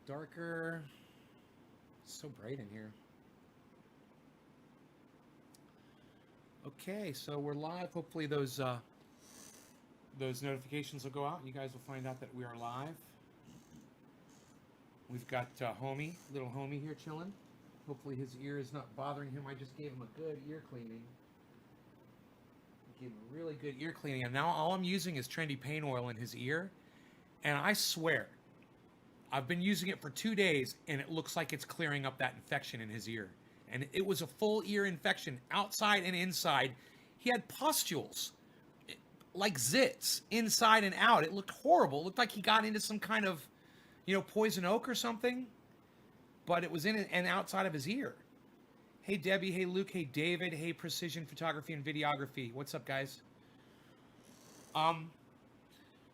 darker. It's so bright in here. Okay, so we're live. Hopefully those notifications will go out. You guys will find out that we are live. We've got little homie here chilling. Hopefully his ear is not bothering him. I just gave him a good ear cleaning. Gave him a really good ear cleaning. And now all I'm using is trendy pain oil in his ear. And I swear, I've been using it for 2 days, and it looks like it's clearing up that infection in his ear. And it was a full ear infection, outside and inside. He had pustules, like zits, inside and out. It looked horrible. It looked like he got into some kind of, poison oak or something. But it was in and outside of his ear. Hey, Debbie. Hey, Luke. Hey, David. Hey, Precision Photography and Videography. What's up, guys?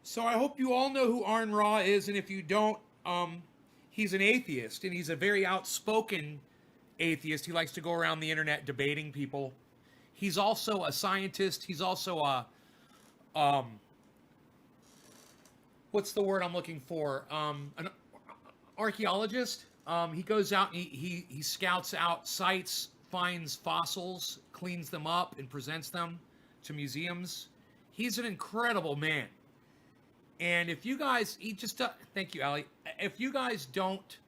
So I hope you all know who Aron Ra is, and if you don't, he's an atheist, and he's a very outspoken atheist. He likes to go around the internet debating people. He's also a scientist. He's also a, what's the word I'm looking for? An archaeologist. He goes out and he scouts out sites, finds fossils, cleans them up, and presents them to museums. He's an incredible man. And if you guys, thank you, Ali. If you guys don't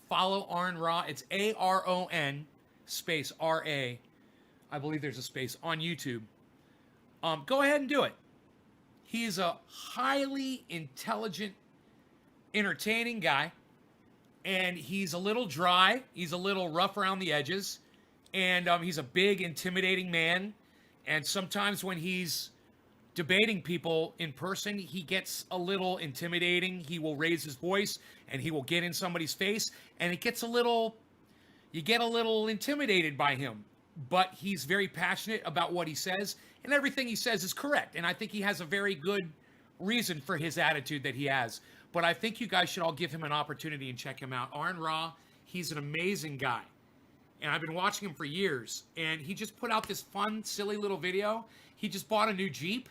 follow Aron Ra, it's Aron space RA. I believe there's a space on YouTube. Go ahead and do it. He's a highly intelligent, entertaining guy. And he's a little dry. He's a little rough around the edges. And he's a big, intimidating man. And sometimes when he's debating people in person, he gets a little intimidating. He will raise his voice and he will get in somebody's face, and it gets you get a little intimidated by him. But he's very passionate about what he says, and everything he says is correct. And I think he has a very good reason for his attitude that he has. But I think you guys should all give him an opportunity and check him out. Aron Ra, he's an amazing guy. And I've been watching him for years. And he just put out this fun, silly little video. He just bought a new Jeep.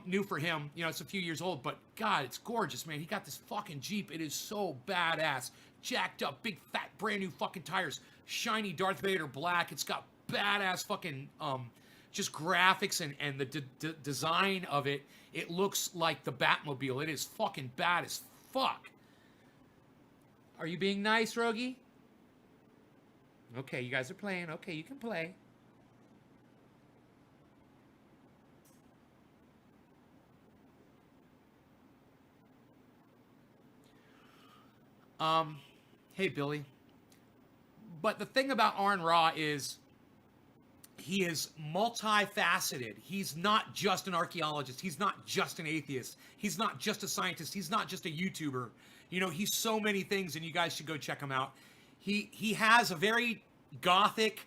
New for him. It's a few years old, but God, it's gorgeous, man. He got this fucking Jeep. It is so badass. Jacked up, big, fat, brand new fucking tires. Shiny Darth Vader black. It's got badass fucking, just graphics and the design of it. It looks like the Batmobile. It is fucking bad as fuck. Are you being nice, Rogie? Okay, you guys are playing. Okay, you can play. Hey, Billy. But the thing about Aron Ra is he is multifaceted. He's not just an archaeologist. He's not just an atheist. He's not just a scientist. He's not just a YouTuber. He's so many things, and you guys should go check him out. He has a very gothic,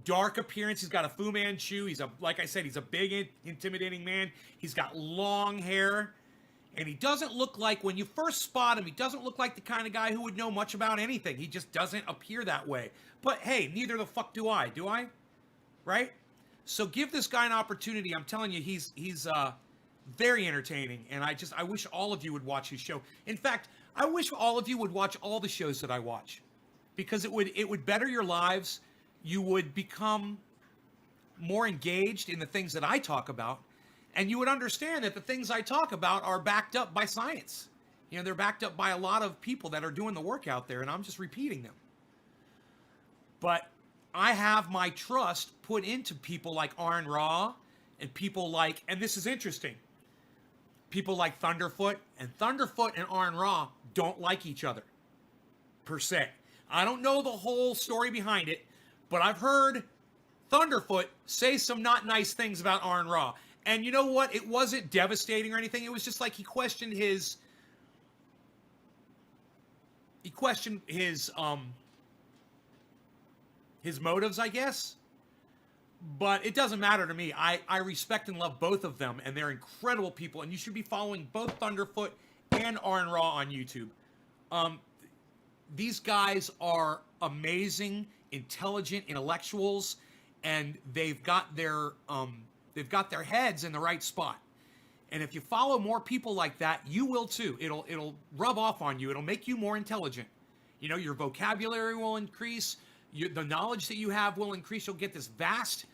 dark appearance. He's got a Fu Manchu. Like I said, he's a big, intimidating man. He's got long hair. And he doesn't look like, when you first spot him, he doesn't look like the kind of guy who would know much about anything. He just doesn't appear that way. But hey, neither the fuck do I. Do I? Right? So give this guy an opportunity. I'm telling you, he's very entertaining. And I wish all of you would watch his show. In fact, I wish all of you would watch all the shows that I watch. Because it would better your lives. You would become more engaged in the things that I talk about. And you would understand that the things I talk about are backed up by science. They're backed up by a lot of people that are doing the work out there, and I'm just repeating them. But I have my trust put into people like Aron Ra and people like, and this is interesting, people like Thunderfoot. And Thunderfoot and Aron Ra don't like each other, per se. I don't know the whole story behind it, but I've heard Thunderfoot say some not nice things about Aron Ra. And you know what? It wasn't devastating or anything. It was just like he questioned his motives, I guess. But it doesn't matter to me. I respect and love both of them, and they're incredible people. And you should be following both Thunderfoot and Aron Ra on YouTube. These guys are amazing, intelligent intellectuals, and they've got their heads in the right spot. And if you follow more people like that, you will too. It'll rub off on you. It'll make you more intelligent. You know, your vocabulary will increase. The knowledge that you have will increase. You'll get this vast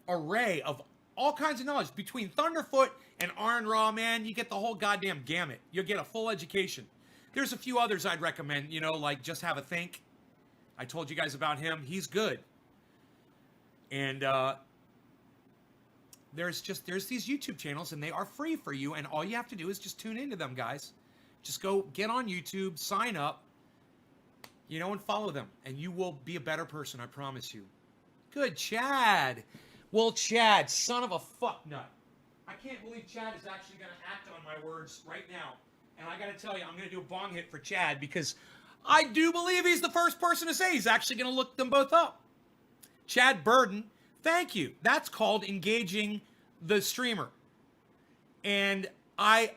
array of all kinds of knowledge. Between Thunderfoot and Aron Ra, man, you get the whole goddamn gamut. You'll get a full education. There's a few others I'd recommend, you know, like Just Have a Think. I told you guys about him. He's good. And there's these YouTube channels, and they are free for you, and all you have to do is just tune into them, guys. Just go get on YouTube, sign up, you know, and follow them, and you will be a better person, I promise you. Good, Chad. Well, Chad, son of a fuck nut. I can't believe Chad is actually going to act on my words right now. And I got to tell you, I'm going to do a bong hit for Chad, because I do believe he's the first person to say he's actually going to look them both up. Chad Burden, thank you. That's called engaging the streamer. And I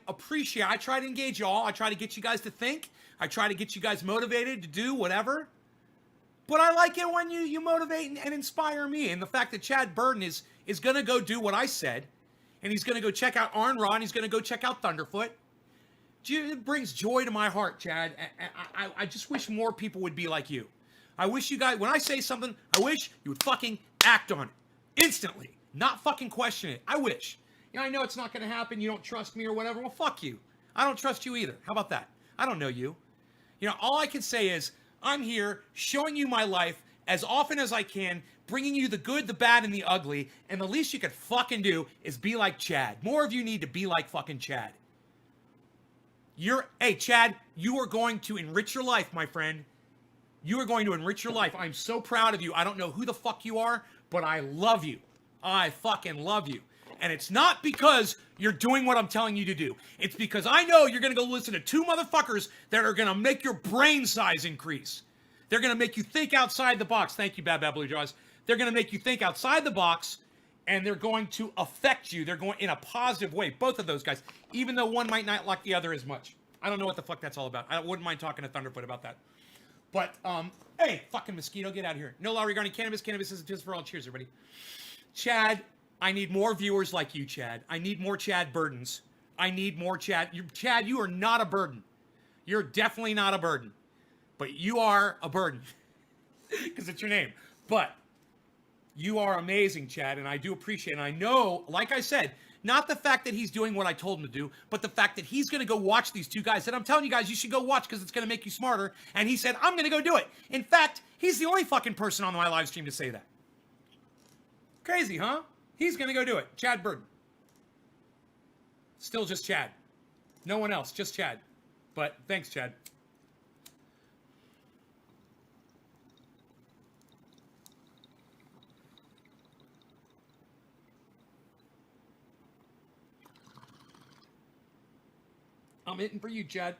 try to engage y'all. I try to get you guys to think. I try to get you guys motivated to do whatever. But I like it when you motivate and inspire me. And the fact that Chad Burden is going to go do what I said, and he's going to go check out Aron Ra, and he's going to go check out Thunderfoot. It brings joy to my heart, Chad. I just wish more people would be like you. I wish you guys, when I say something, I wish you would fucking act on it instantly. Not fucking question it. I wish. You know, I know it's not going to happen. You don't trust me or whatever. Well, fuck you. I don't trust you either. How about that? I don't know you. You know, all I can say is I'm here showing you my life as often as I can, bringing you the good, the bad, and the ugly. And the least you could fucking do is be like Chad. More of you need to be like fucking Chad. Hey, Chad, you are going to enrich your life, my friend. You are going to enrich your life. I'm so proud of you. I don't know who the fuck you are, but I love you. I fucking love you. And it's not because you're doing what I'm telling you to do. It's because I know you're going to go listen to two motherfuckers that are going to make your brain size increase. They're going to make you think outside the box. Thank you, Bad Bad Blue Jaws. They're going to make you think outside the box, and they're going to affect you. They're going in a positive way. Both of those guys, even though one might not like the other as much. I don't know what the fuck that's all about. I wouldn't mind talking to Thunderfoot about that. But, hey, fucking mosquito, get out of here. No law regarding cannabis. Cannabis isn't just for all. Cheers, everybody. Chad, I need more viewers like you, Chad. I need more Chad Burdens. I need more Chad. Chad, you are not a burden. You're definitely not a burden. But you are a burden. Because it's your name. But you are amazing, Chad, and I do appreciate it. And I know, like I said, not the fact that he's doing what I told him to do, but the fact that he's going to go watch these two guys that I'm telling you guys you should go watch because it's going to make you smarter. And he said, I'm going to go do it. In fact, he's the only fucking person on my live stream to say that. Crazy, huh? He's going to go do it. Chad Burden. Still just Chad. No one else, just Chad. But thanks, Chad. I'm hitting for you, Chad.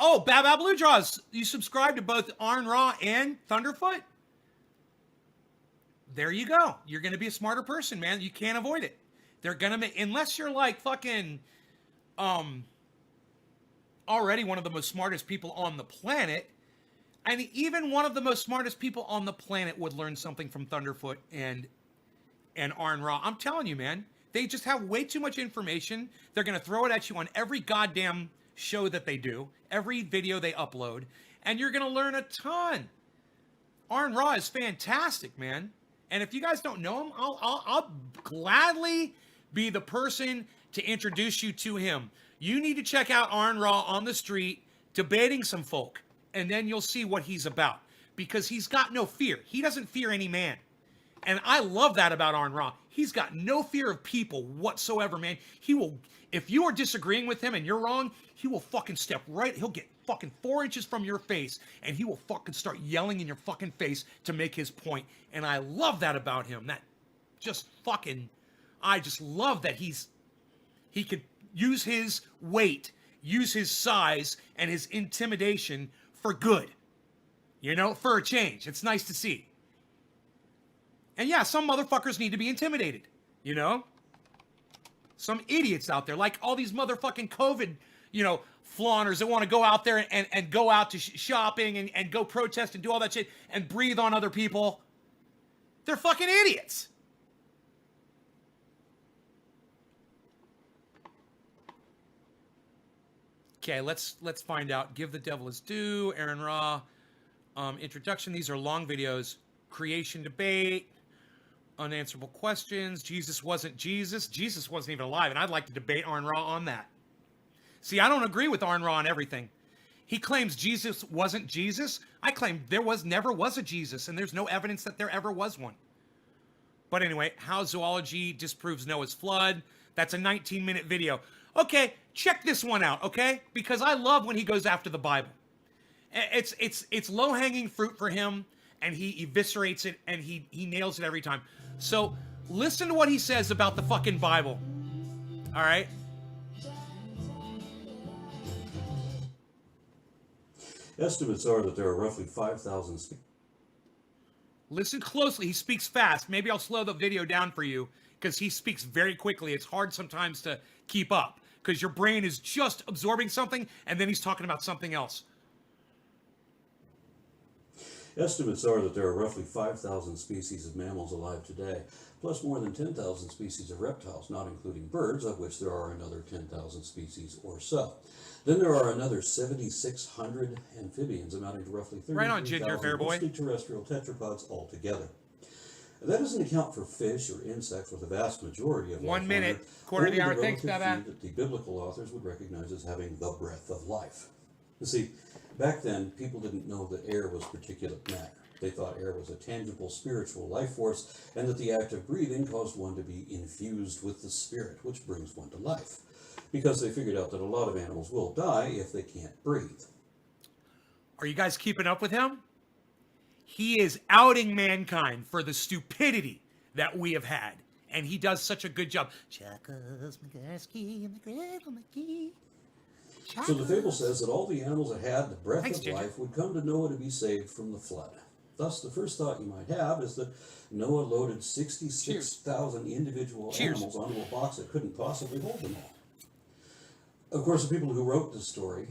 Oh, Bab Bab Blue Jaws, you subscribe to both Aron Ra and Thunderfoot? There you go. You're going to be a smarter person, man. You can't avoid it. They're going to make, unless you're like fucking, already one of the most smartest people on the planet. And even one of the most smartest people on the planet would learn something from Thunderfoot and Aron Ra. I'm telling you, man, they just have way too much information. They're going to throw it at you on every goddamn show that they do, every video they upload, and you're going to learn a ton. Aron Ra is fantastic, man. And if you guys don't know him, I'll gladly be the person to introduce you to him. You need to check out Aron Ra on the street debating some folk, and then you'll see what he's about. Because he's got no fear. He doesn't fear any man. And I love that about Aron Ra. He's got no fear of people whatsoever, man. He will, if you are disagreeing with him and you're wrong, he will fucking step right, he'll get fucking 4 inches from your face, and he will fucking start yelling in your fucking face to make his point. And I love that about him. That just fucking, I just love that he could use his weight, use his size and his intimidation for good. You know, for a change. It's nice to see. And yeah, some motherfuckers need to be intimidated, you know? Some idiots out there, like all these motherfucking COVID, flaunters that want to go out there and go out to shopping and go protest and do all that shit and breathe on other people. They're fucking idiots. Okay, let's find out. Give the devil his due. Aron Ra. Introduction. These are long videos. Creation debate. Unanswerable questions. Jesus wasn't Jesus. Jesus wasn't even alive, and I'd like to debate Aron Ra on that. See, I don't agree with Aron Ra on everything. He claims Jesus wasn't Jesus. I claim there never was a Jesus, and there's no evidence that there ever was one. But anyway, how zoology disproves Noah's flood. That's a 19-minute video. Okay, check this one out, okay? Because I love when he goes after the Bible. It's low-hanging fruit for him, and he eviscerates it, and he nails it every time. So listen to what he says about the fucking Bible. All right? Estimates are that there are roughly 5,000 species. Listen closely. He speaks fast. Maybe I'll slow the video down for you because he speaks very quickly. It's hard sometimes to keep up because your brain is just absorbing something and then he's talking about something else. Estimates are that there are roughly 5,000 species of mammals alive today, plus more than 10,000 species of reptiles, not including birds, of which there are another 10,000 species or so. Then there are another 7,600 amphibians, amounting to roughly 33,000 mostly terrestrial tetrapods altogether. That doesn't account for fish or insects, with the vast majority of 1 minute, quarter of the hour. Thanks, Baba. That the biblical authors would recognize as having the breath of life. You see, back then, people didn't know that air was particulate matter. They thought air was a tangible spiritual life force, and that the act of breathing caused one to be infused with the spirit, which brings one to life. Because they figured out that a lot of animals will die if they can't breathe. Are you guys keeping up with him? He is outing mankind for the stupidity that we have had. And he does such a good job. So the fable says that all the animals that had the breath of life would come to Noah to be saved from the flood. Thus, the first thought you might have is that Noah loaded 66,000 individual animals onto a box that couldn't possibly hold them all. Of course, the people who wrote this story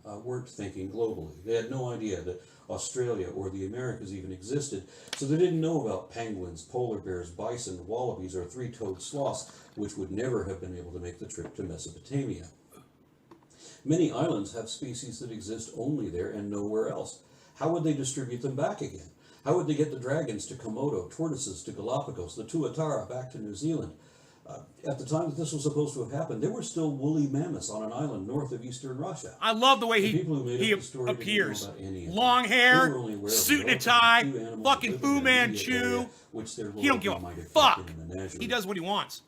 weren't thinking globally. They had no idea that Australia or the Americas even existed, so they didn't know about penguins, polar bears, bison, wallabies, or three-toed sloths, which would never have been able to make the trip to Mesopotamia. Many islands have species that exist only there and nowhere else. How would they distribute them back again? How would they get the dragons to Komodo, tortoises to Galapagos, the tuatara back to New Zealand? At the time that this was supposed to have happened, there were still woolly mammoths on an island north of eastern Russia. I love the way he appears. Long hair, suit and a tie, fucking Fu Manchu. He don't give a fuck. He does what he wants.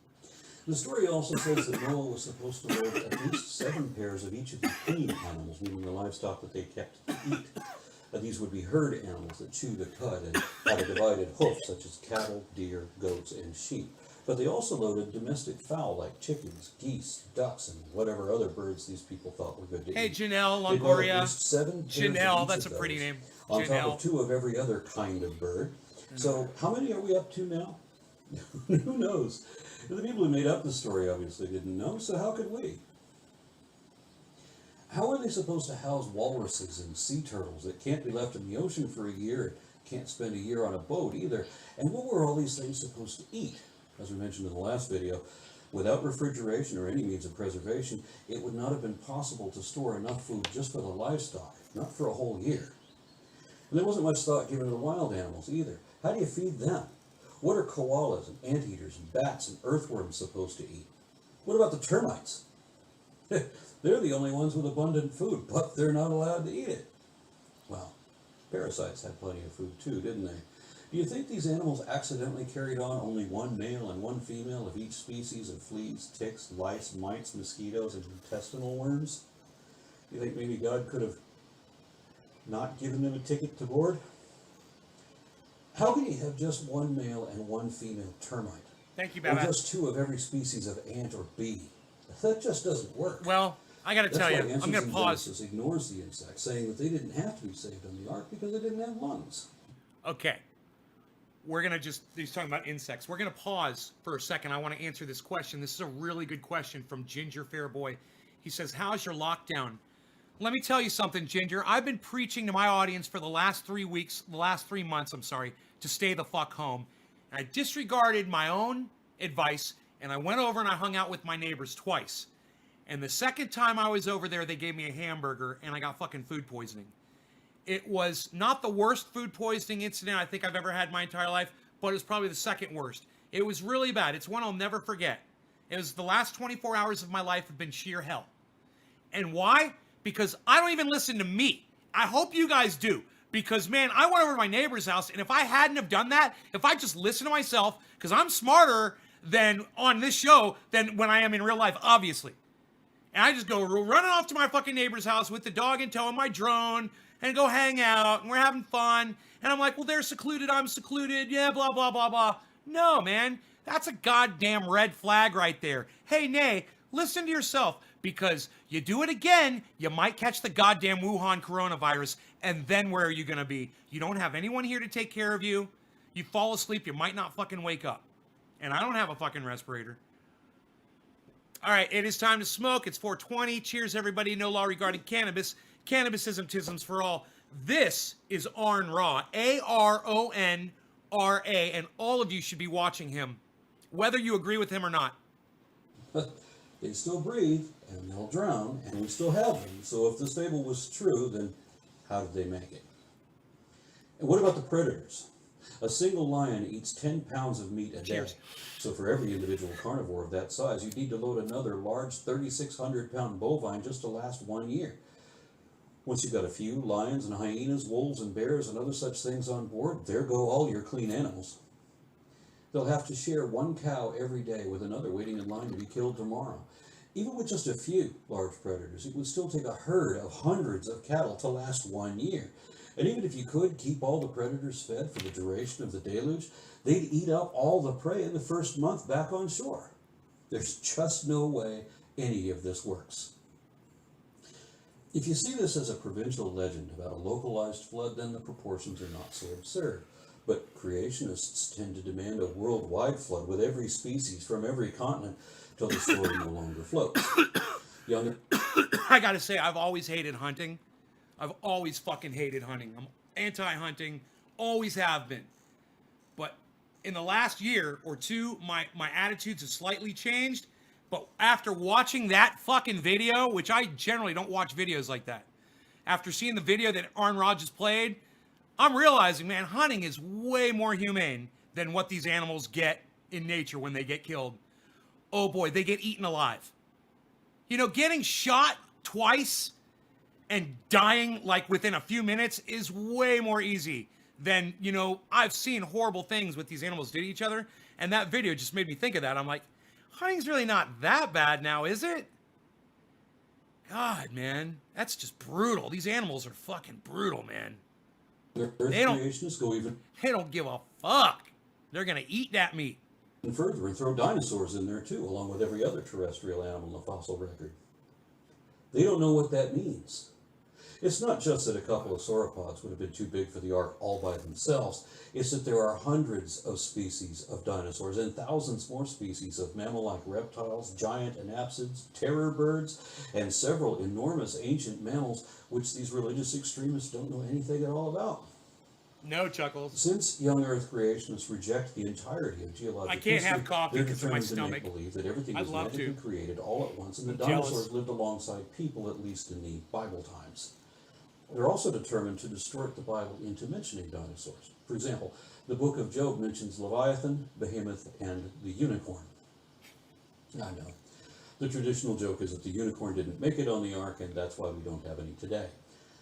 The story also says that Noah was supposed to load at least 7 pairs of each of the clean animals, meaning the livestock that they kept to eat. These would be herd animals that chew the cud and had a divided hoof, such as cattle, deer, goats, and sheep. But they also loaded domestic fowl like chickens, geese, ducks, and whatever other birds these people thought were good to eat. Hey, Janelle Longoria. 7 Janelle, that's a pretty name. On top of 2 of every other kind of bird. So how many are we up to now? Who knows? The people who made up the story obviously didn't know, so how could we? How are they supposed to house walruses and sea turtles that can't be left in the ocean for a year, and can't spend a year on a boat either? And what were all these things supposed to eat? As we mentioned in the last video, without refrigeration or any means of preservation, it would not have been possible to store enough food just for the livestock, not for a whole year. And there wasn't much thought given to the wild animals either. How do you feed them? What are koalas and anteaters and bats and earthworms supposed to eat? What about the termites? They're the only ones with abundant food, but they're not allowed to eat it. Well, parasites had plenty of food too, didn't they? Do you think these animals accidentally carried on only 1 male and 1 female of each species of fleas, ticks, lice, mites, mosquitoes, and intestinal worms? Do you think maybe God could have not given them a ticket to board? How can you have just 1 male and 1 female termite? Thank you, Baba. Or just 2 of every species of ant or bee? That just doesn't work. Well, I got to tell you, I'm going to pause. Genesis ignores the insects, saying that they didn't have to be saved on the ark because they didn't have lungs. Okay. we're going to just, he's talking about insects. We're going to pause for a second. I want to answer this question. This is a really good question from Ginger Fairboy. He says, how's your lockdown? Let me tell you something, Ginger. I've been preaching to my audience for the last 3 months, to stay the fuck home. And I disregarded my own advice, and I went over and I hung out with my neighbors twice. And the second time I was over there, they gave me a hamburger, and I got fucking food poisoning. It was not the worst food poisoning incident I think I've ever had in my entire life, but it was probably the second worst. It was really bad. It's one I'll never forget. It was the last 24 hours of my life have been sheer hell. And why? Because I don't even listen to me. I hope you guys do. Because, man, I went over to my neighbor's house, and if I hadn't have done that, if I just listened to myself, because I'm smarter than on this show than when I am in real life, obviously. And I just go running off to my fucking neighbor's house with the dog in tow and my drone, and go hang out, and we're having fun. And I'm like, well, they're secluded, I'm secluded, yeah, blah, blah, blah, blah. No, man, that's a goddamn red flag right there. Hey, Nay, listen to yourself, because you do it again, you might catch the goddamn Wuhan coronavirus, and then where are you going to be? You don't have anyone here to take care of you. You fall asleep, you might not fucking wake up. And I don't have a fucking respirator. All right, it is time to smoke. It's 4:20. Cheers, everybody. No law regarding cannabis. Cannabism tisms for all. This is Aron Ra, Aronra, and all of you should be watching him, whether you agree with him or not. They still breathe, and they'll drown, and we still have them. So if this fable was true, then how did they make it? And what about the predators? A single lion eats 10 pounds of meat a day. So for every individual carnivore of that size, you need to load another large 3,600-pound bovine just to last 1 year. Once you've got a few lions and hyenas, wolves and bears and other such things on board, there go all your clean animals. They'll have to share one cow every day with another waiting in line to be killed tomorrow. Even with just a few large predators, it would still take a herd of hundreds of cattle to last 1 year. And even if you could keep all the predators fed for the duration of the deluge, they'd eat up all the prey in the first month back on shore. There's just no way any of this works. If you see this as a provincial legend about a localized flood, then the proportions are not so absurd. But creationists tend to demand a worldwide flood with every species from every continent till the story no longer floats. Younger... I gotta say, I've always hated hunting. I've always fucking hated hunting. I'm anti-hunting, always have been. But in the last year or two, my attitudes have slightly changed. But after watching that fucking video, which I generally don't watch videos like that, after seeing the video that Aron Ra just played, I'm realizing, man, hunting is way more humane than what these animals get in nature when they get killed. Oh boy, they get eaten alive. You know, getting shot twice and dying like within a few minutes is way more easy than, you know, I've seen horrible things with these animals do to each other. And that video just made me think of that. I'm like, hunting's really not that bad now, is it? God, man, that's just brutal. These animals are fucking brutal, man. They don't give a fuck. They're gonna eat that meat. And further, and throw dinosaurs in there too, along with every other terrestrial animal in the fossil record. They don't know what that means. It's not just that a couple of sauropods would have been too big for the ark all by themselves. It's that there are hundreds of species of dinosaurs and thousands more species of mammal-like reptiles, giant anapsids, terror birds, and several enormous ancient mammals which these religious extremists don't know anything at all about. No, Chuckles. Since young Earth creationists reject the entirety of geologic I can't history, have coffee they're because of my determined to make stomach. believe that everything I'd was love magically to. created all at once, and the I'm dinosaurs jealous. lived alongside people, at least in the Bible times. They're also determined to distort the Bible into mentioning dinosaurs. For example, the book of Job mentions Leviathan, Behemoth, and the unicorn. I know. The traditional joke is that the unicorn didn't make it on the ark, and that's why we don't have any today.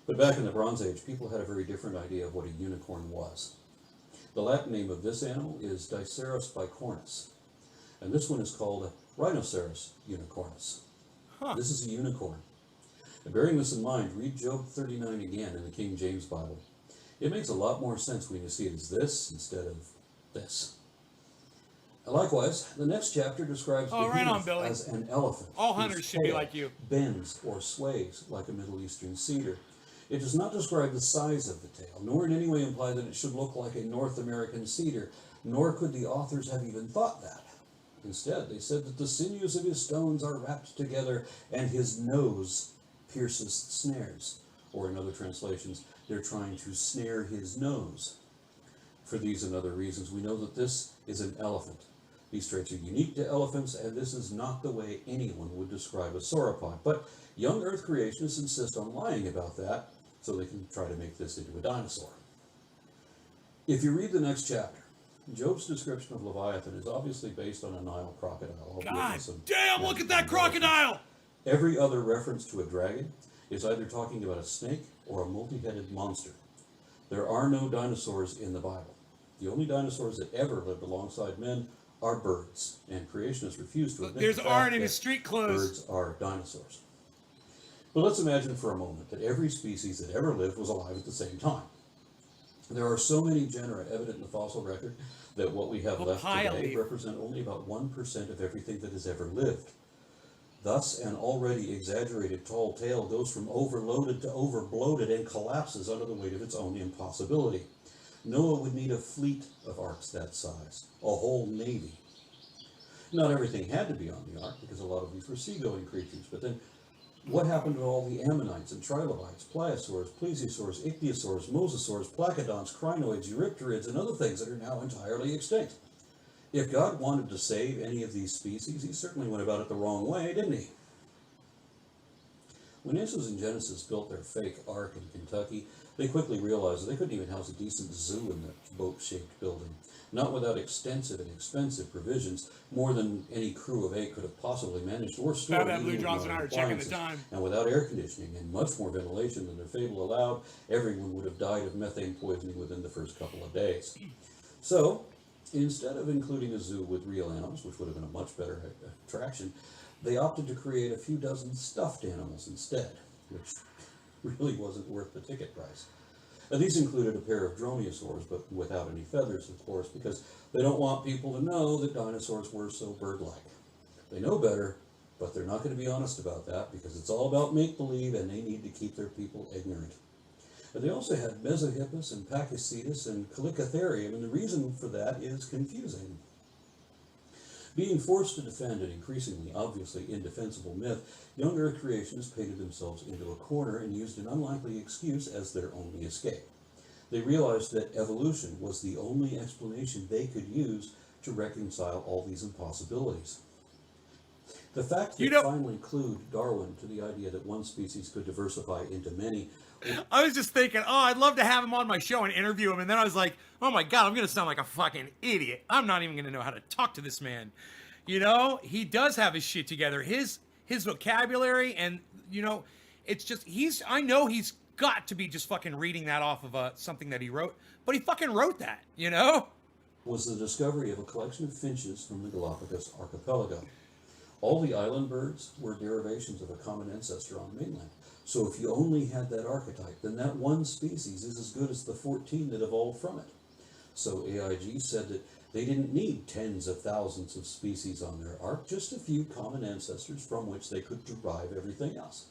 But back in the Bronze Age, people had a very different idea of what a unicorn was. The Latin name of this animal is Diceros bicornis, and this one is called Rhinoceros unicornis. Huh. This is a unicorn. And bearing this in mind, read Job 39 again in the King James Bible. It makes a lot more sense when you see it as this instead of this. And likewise, the next chapter describes Behemoth as an elephant. All hunters should be like you. Bends or sways like a Middle Eastern cedar. It does not describe the size of the tail, nor in any way imply that it should look like a North American cedar, nor could the authors have even thought that. Instead, they said that the sinews of his stones are wrapped together, and his nose pierces snares. Or in other translations, they're trying to snare his nose. For these and other reasons, we know that this is an elephant. These traits are unique to elephants, and this is not the way anyone would describe a sauropod. But young Earth creationists insist on lying about that, so they can try to make this into a dinosaur. If you read the next chapter, Job's description of Leviathan is obviously based on a Nile crocodile. God damn, look at that crocodile! Every other reference to a dragon is either talking about a snake or a multi-headed monster. There are no dinosaurs in the Bible. The only dinosaurs that ever lived alongside men are birds, and creationists refuse to admit There's the fact Aron in that his street clothes. birds are dinosaurs. But let's imagine for a moment that every species that ever lived was alive at the same time. There are so many genera evident in the fossil record that what we have left today represent only about 1% of everything that has ever lived. Thus, an already exaggerated tall tale goes from overloaded to overbloated and collapses under the weight of its own impossibility. Noah would need a fleet of arks that size, a whole navy. Not everything had to be on the ark, because a lot of these were seagoing creatures, but then what happened to all the ammonites and trilobites, pliosaurs, plesiosaurs, ichthyosaurs, mosasaurs, placodonts, crinoids, eurypterids, and other things that are now entirely extinct? If God wanted to save any of these species, he certainly went about it the wrong way, didn't he? When Answers in Genesis built their fake ark in Kentucky, they quickly realized that they couldn't even house a decent zoo in that boat-shaped building, not without extensive and expensive provisions, more than any crew of 8 could have possibly managed or stored. Blue Johns and I are checking the time. And without air conditioning and much more ventilation than their fable allowed, everyone would have died of methane poisoning within the first couple of days. So, instead of including a zoo with real animals, which would have been a much better attraction, they opted to create a few dozen stuffed animals instead, which really wasn't worth the ticket price. And these included a pair of dromaeosaurs, but without any feathers, of course, because they don't want people to know that dinosaurs were so bird-like. They know better, but they're not going to be honest about that, because it's all about make-believe, and they need to keep their people ignorant. And they also had Mesohippus and Pachycetus and Chalicotherium, and the reason for that is confusing. Being forced to defend an increasingly obviously indefensible myth, young Earth creationists painted themselves into a corner and used an unlikely excuse as their only escape. They realized that evolution was the only explanation they could use to reconcile all these impossibilities. The fact that finally clued Darwin to the idea that one species could diversify into many. I was just thinking, oh, I'd love to have him on my show and interview him. And then I was like, oh my God, I'm going to sound like a fucking idiot. I'm not even going to know how to talk to this man. You know, he does have his shit together. His vocabulary and, you know, it's just, I know he's got to be just fucking reading that off of something that he wrote. But he fucking wrote that, you know? Was the discovery of a collection of finches from the Galapagos archipelago. All the island birds were derivations of a common ancestor on the mainland. So if you only had that archetype, then that one species is as good as the 14 that evolved from it. So AIG said that they didn't need tens of thousands of species on their ark, just a few common ancestors from which they could derive everything else.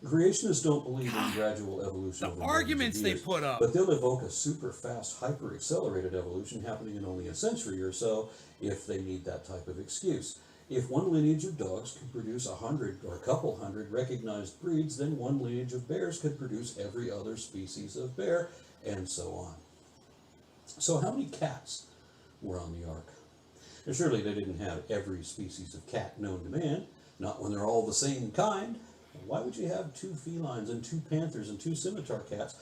Creationists don't believe in gradual evolution. The arguments they put up. But they'll evoke a super fast, hyper accelerated evolution happening in only a century or so if they need that type of excuse. If one lineage of dogs could produce 100 or a couple hundred recognized breeds, then one lineage of bears could produce every other species of bear, and so on. So how many cats were on the ark? Now, surely they didn't have every species of cat known to man, not when they're all the same kind. Why would you have 2 felines and 2 panthers and 2 scimitar cats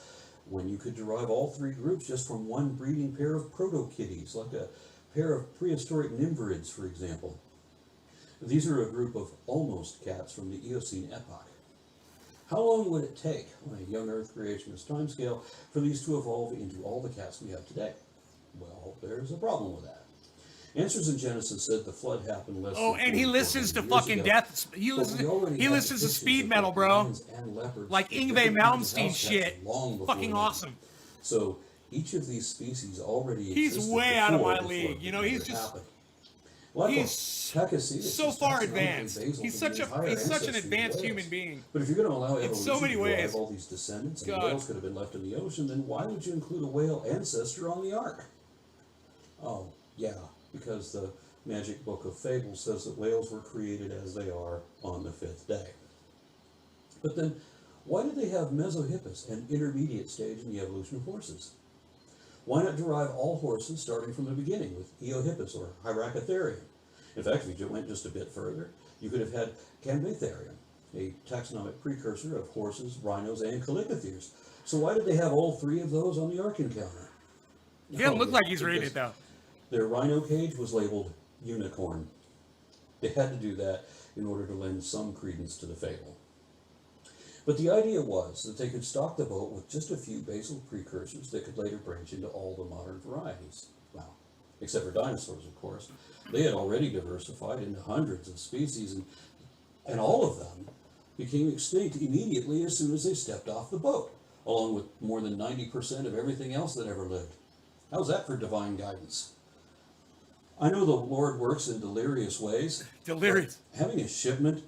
when you could derive all 3 groups just from one breeding pair of proto-kitties, like a pair of prehistoric nymphorids, for example? These are a group of almost cats from the Eocene epoch. How long would it take on a young Earth creationist timescale for these to evolve into all the cats we have today? Well, there's a problem with that. Answers in Genesis said the flood happened less Oh, than and he listens to fucking death. He listens to speed metal, bro. Like Yngwie Malmsteen shit. Fucking awesome. So each of these species already he's way out of my league. You know, he's just... happened. He's Pachycetus so is far taxonomically advanced. basal He's to such the entire an ancestry of advanced human whales. being. But if you're going to allow In evolution so many to drive ways. all these descendants, and God. whales could have been left in the ocean, then why would you include a whale ancestor on the ark? Oh, yeah, because the magic book of fables says that whales were created as they are on the fifth day. But then, why did they have mesohippus, an intermediate stage in the evolution of horses? Why not derive all horses starting from the beginning with Eohippus or Hyracotherium? In fact, if you went just a bit further, you could have had Cambatherium, a taxonomic precursor of horses, rhinos, and calicotheres. So why did they have all three of those on the Ark encounter? He doesn't look like he's reading it, though. Their rhino cage was labeled unicorn. They had to do that in order to lend some credence to the fable. But the idea was that they could stock the boat with just a few basal precursors that could later branch into all the modern varieties. Well, except for dinosaurs, of course. They had already diversified into hundreds of species, and all of them became extinct immediately as soon as they stepped off the boat, along with more than 90% of everything else that ever lived. How's that for divine guidance? I know the Lord works in delirious ways. Delirious. Having a shipment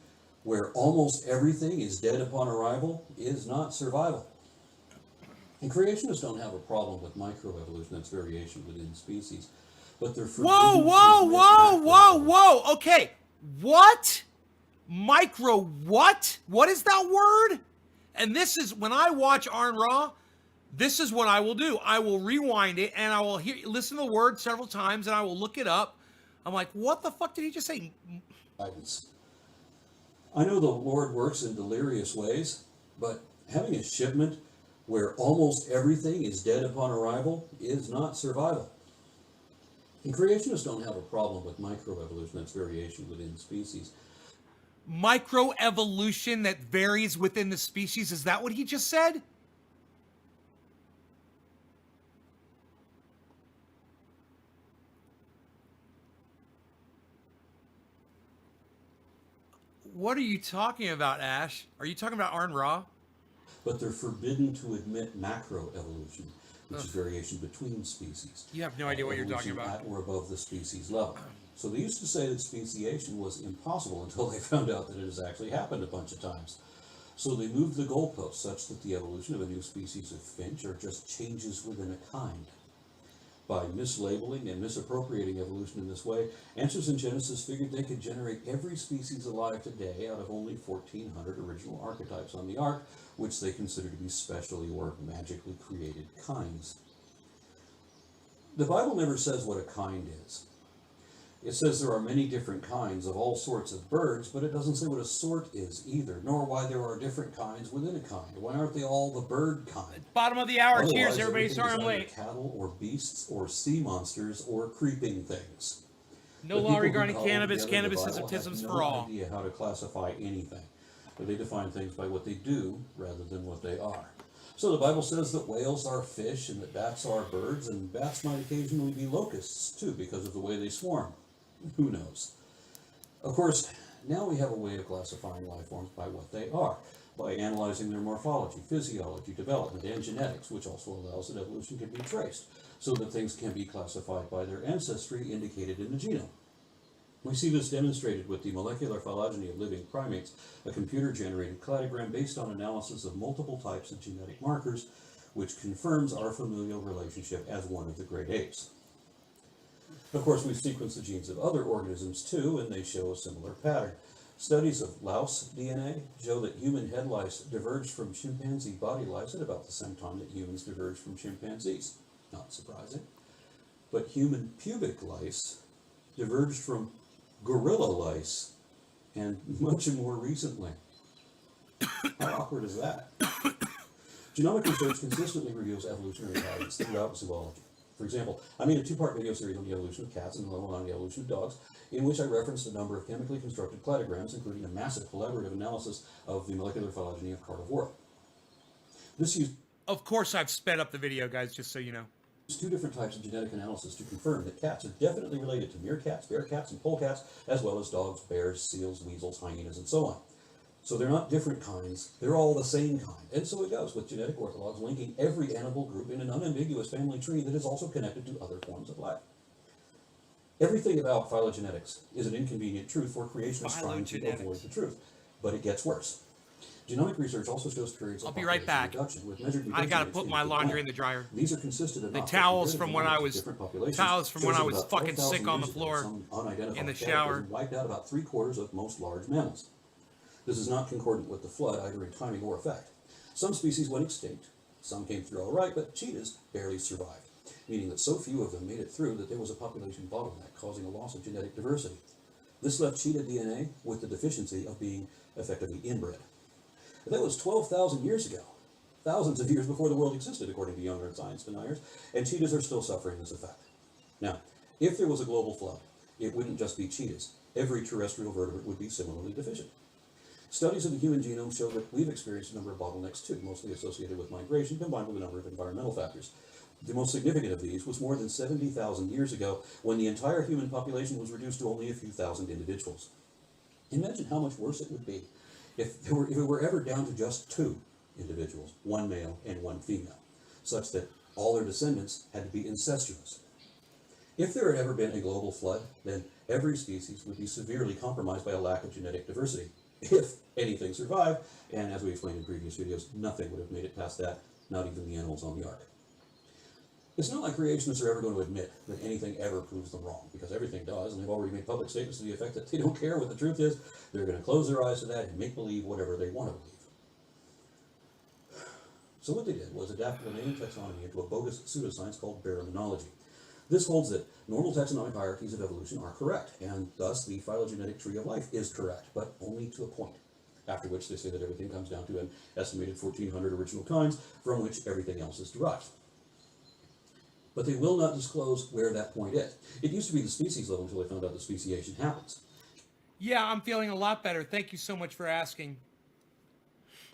where almost everything is dead upon arrival is not survival. And creationists don't have a problem with microevolution, that's variation within species. But they're Whoa. Okay. What? Micro what? What is that word? And this is, when I watch Aron Ra, this is what I will do. I will rewind it and I will listen to the word several times and I will look it up. I'm like, what the fuck did he just say? Guidance. I know the Lord works in delirious ways, but having a shipment where almost everything is dead upon arrival is not survival. And creationists don't have a problem with microevolution, that's variation within species. Microevolution that varies within the species, is that what he just said? What are you talking about, Ash? Are you talking about Aron Ra? But they're forbidden to admit macroevolution, which is variation between species. You have no idea what you're talking about. At or above the species level. So they used to say that speciation was impossible until they found out that it has actually happened a bunch of times. So they moved the goalposts such that the evolution of a new species of finch are just changes within a kind. By mislabeling and misappropriating evolution in this way, Answers in Genesis figured they could generate every species alive today out of only 1,400 original archetypes on the ark, which they consider to be specially or magically created kinds. The Bible never says what a kind is. It says there are many different kinds of all sorts of birds, but it doesn't say what a sort is either, nor why there are different kinds within a kind. Why aren't they all the bird kind? Bottom of the hour. Otherwise, Cheers, everybody. everything Sorry is I'm either late. Cattle or beasts or sea monsters or creeping things. No The law people who regarding cobble cannabis. together the Cannabis is Bible have autism's no for all. idea how to classify anything. But they define things by what they do rather than what they are. So the Bible says that whales are fish and that bats are birds, and bats might occasionally be locusts too because of the way they swarm. Who knows? Of course, now we have a way of classifying life forms by what they are, by analyzing their morphology, physiology, development, and genetics, which also allows that evolution can be traced, so that things can be classified by their ancestry indicated in the genome. We see this demonstrated with the molecular phylogeny of living primates, a computer-generated cladogram based on analysis of multiple types of genetic markers, which confirms our familial relationship as one of the great apes. Of course, we've sequenced the genes of other organisms too, and they show a similar pattern. Studies of louse DNA show that human head lice diverged from chimpanzee body lice at about the same time that humans diverged from chimpanzees. Not surprising. But human pubic lice diverged from gorilla lice, and much more recently. How awkward is that? Genomic research consistently reveals evolutionary patterns throughout zoology. For example, I made a two-part video series on the evolution of cats and another one on the evolution of dogs, in which I referenced a number of chemically constructed cladograms, including a massive collaborative analysis of the molecular phylogeny of carnivora. This used... Of course I've sped up the video, guys, just so you know. two different types of genetic analysis to confirm that cats are definitely related to meerkats, bearcats, and polecats, as well as dogs, bears, seals, weasels, hyenas, and so on. So they're not different kinds, they're all the same kind. And so it goes with genetic orthologs linking every animal group in an unambiguous family tree that is also connected to other forms of life. Everything about phylogenetics is an inconvenient truth for creationists trying to Phylogenetics. avoid the truth. But it gets worse. Genomic research also shows periods of I'll be right population back. reduction with measured I mutation gotta rates put in my each laundry plant. in the dryer. These are consistent enough. The that towels comparative from when I genetics of was different populations fucking shows about sick 12,000 on the years ago, floor some unidentified in the cataclysm shower. wiped out about 3/4 of most large mammals. This is not concordant with the flood, either in timing or effect. Some species went extinct, some came through all right, but cheetahs barely survived, meaning that so few of them made it through that there was a population bottleneck causing a loss of genetic diversity. This left cheetah DNA with the deficiency of being effectively inbred. But that was 12,000 years ago, thousands of years before the world existed, according to young earth science deniers, and cheetahs are still suffering this effect. Now, if there was a global flood, it wouldn't just be cheetahs. Every terrestrial vertebrate would be similarly deficient. Studies of the human genome show that we've experienced a number of bottlenecks too, mostly associated with migration combined with a number of environmental factors. The most significant of these was more than 70,000 years ago, when the entire human population was reduced to only a few thousand individuals. Imagine how much worse it would be if it were ever down to just 2 individuals, 1 male and 1 female, such that all their descendants had to be incestuous. If there had ever been a global flood, then every species would be severely compromised by a lack of genetic diversity. If anything survived, and as we explained in previous videos, nothing would have made it past that, not even the animals on the ark. It's not like creationists are ever going to admit that anything ever proves them wrong, because everything does, and they've already made public statements to the effect that they don't care what the truth is. They're going to close their eyes to that and make believe whatever they want to believe. So what they did was adapt Linnaean taxonomy into a bogus pseudoscience called baraminology. This holds that normal taxonomic hierarchies of evolution are correct, and thus the phylogenetic tree of life is correct, but only to a point. After which they say that everything comes down to an estimated 1,400 original kinds from which everything else is derived. But they will not disclose where that point is. It used to be the species level until they found out that speciation happens. Yeah, I'm feeling a lot better. Thank you so much for asking.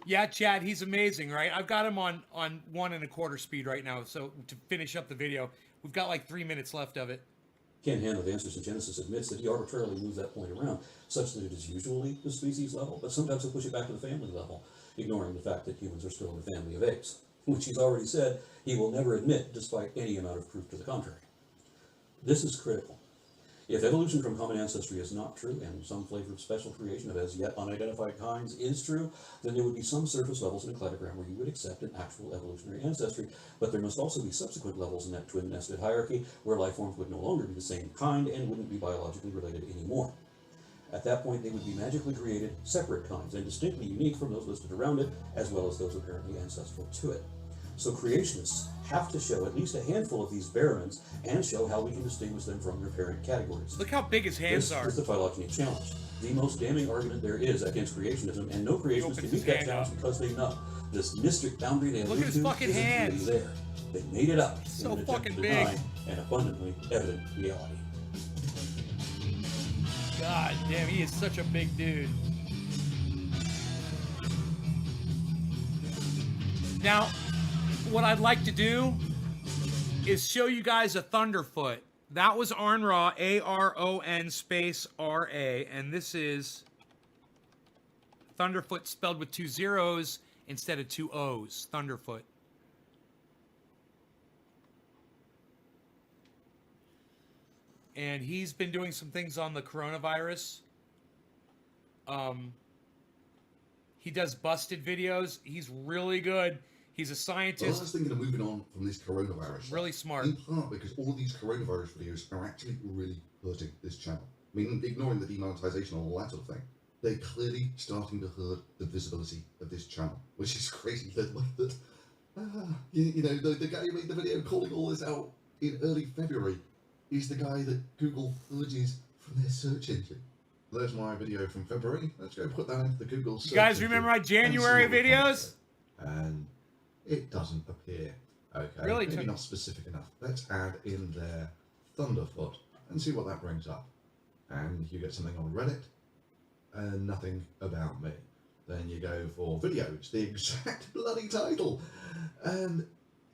Yeah, Chad, he's amazing, right? I've got him on 1 1/4 speed right now, so to finish up the video. We've got like 3 minutes left of it. Ken Hand of Answers in Genesis admits that he arbitrarily moves that point around, such that it is usually the species level, but sometimes he'll push it back to the family level, ignoring the fact that humans are still in the family of apes, which he's already said he will never admit despite any amount of proof to the contrary. This is critical. If evolution from common ancestry is not true, and some flavor of special creation of as yet unidentified kinds is true, then there would be some surface levels in a cladogram where you would accept an actual evolutionary ancestry, but there must also be subsequent levels in that twin-nested hierarchy where life forms would no longer be the same kind and wouldn't be biologically related anymore. At that point, they would be magically created separate kinds and distinctly unique from those listed around it, as well as those apparently ancestral to it. So creationists have to show at least a handful of these baramins and show how we can distinguish them from their parent categories. Look how big his hands This are. is the phylogeny challenge, the most damning argument there is against creationism, and no creationist can meet that challenge because they know this mystic boundary they Look at allude his to fucking isn't hands. really there. They made it up So in an attempt fucking to big. deny an abundantly evident reality. God damn, he is such a big dude. Now, what I'd like to do is show you guys a Thunderfoot. That was Aron Ra, A-R-O-N space R-A, and this is Thunderfoot spelled with 2 zeros instead of 2 O's. Thunderfoot. And he's been doing some things on the coronavirus. He does busted videos. He's really good. He's a I scientist. was thinking of moving on from this coronavirus stuff, Really smart. in part because all these coronavirus videos are actually really hurting this channel. I mean, ignoring the demonetization and all that sort of thing, they're clearly starting to hurt the visibility of this channel, which is crazy. The guy who made the video calling all this out in early February is the guy that Google purges from their search engine. There's my video from February. Let's go put that into the Google search You guys engine remember my and see January what we come up videos? with. And it doesn't appear. Okay, Really maybe took- not specific enough. Let's add in there Thunderfoot and see what that brings up. And you get something on Reddit and nothing about me. Then you go for videos, the exact bloody title, and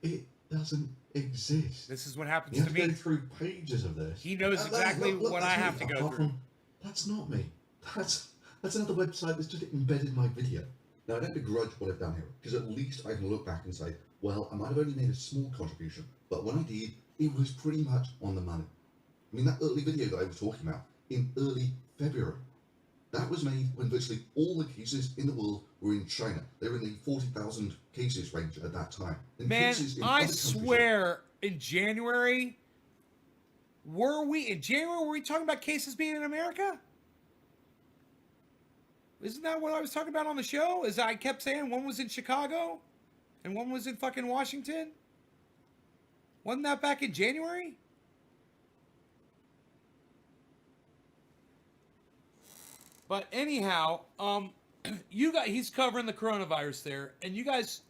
it doesn't exist. This is what happens You have to to me. go through pages of this. He knows And exactly look, what that's I me. have to go Apart through. from- that's not me. That's another website that's just embedded my video. Now, I don't begrudge what I've done here, because at least I can look back and say, well, I might have only made a small contribution, but when I did, it was pretty much on the money. I mean, that early video that I was talking about in early February, that was made when virtually all the cases in the world were in China. They were in the 40,000 cases range at that time. And Man, cases in I other countries swear, in January, were we talking about cases being in America? Isn't that what I was talking about on the show? As I kept saying, one was in Chicago and one was in fucking Washington? Wasn't that back in January? But anyhow, he's covering the coronavirus there, and you guys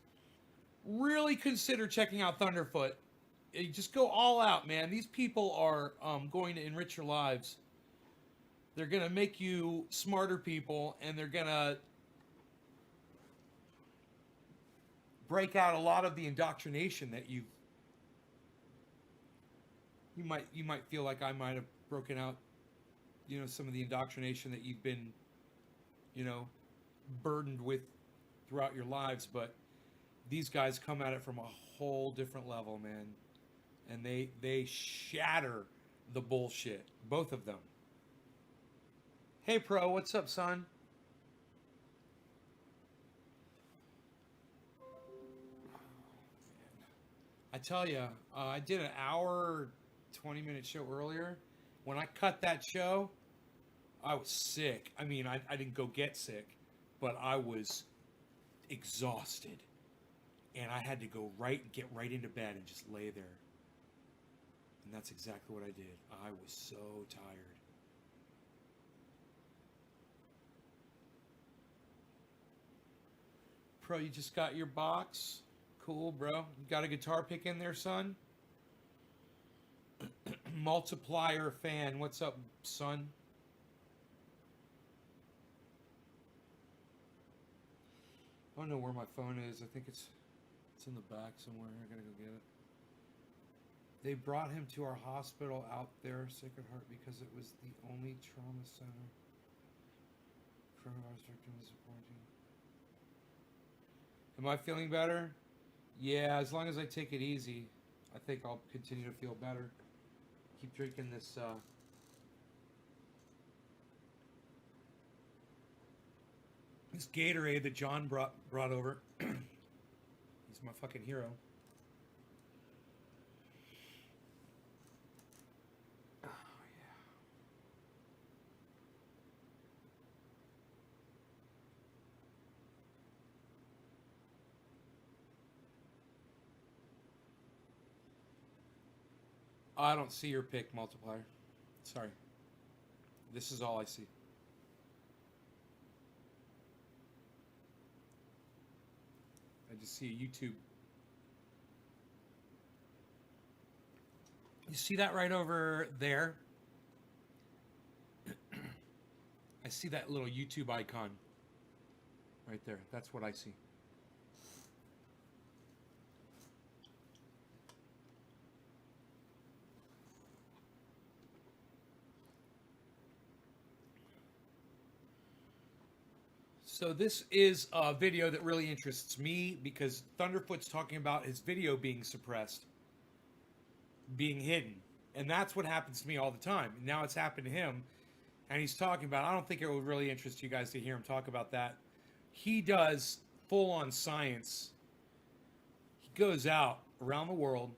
really consider checking out Thunderfoot. You just go all out, man. These people are going to enrich your lives. They're going to make you smarter people, and they're going to break out a lot of the indoctrination that you might feel like I might have broken out, some of the indoctrination that you've been, burdened with throughout your lives. But these guys come at it from a whole different level, man. And they shatter the bullshit. Both of them. Hey, Pro, what's up, son? I tell you, I did an hour, 20-minute show earlier. When I cut that show, I was sick. I mean, I didn't go get sick, but I was exhausted. And I had to get right into bed and just lay there. And that's exactly what I did. I was so tired. Pro, you just got your box? Cool, bro. You got a guitar pick in there, son? Multiplier fan. What's up, son? I don't know where my phone is. I think it's in the back somewhere. I gotta go get it. They brought him to our hospital out there, Sacred Heart, because it was the only trauma center. Coronavirus victim disappointing. Am I feeling better? Yeah, as long as I take it easy, I think I'll continue to feel better. Keep drinking this, this Gatorade that John brought over. He's my fucking hero. Oh, yeah. I don't see your pick, Multiplier. Sorry. This is all I see. I just see a YouTube. You see that right over there? I see that little YouTube icon right there. That's what I see. So this is a video that really interests me because Thunderfoot's talking about his video being suppressed, being hidden. And that's what happens to me all the time. Now it's happened to him, and he's talking about, I don't think it would really interest you guys to hear him talk about that. He does full-on science. He goes out around the world,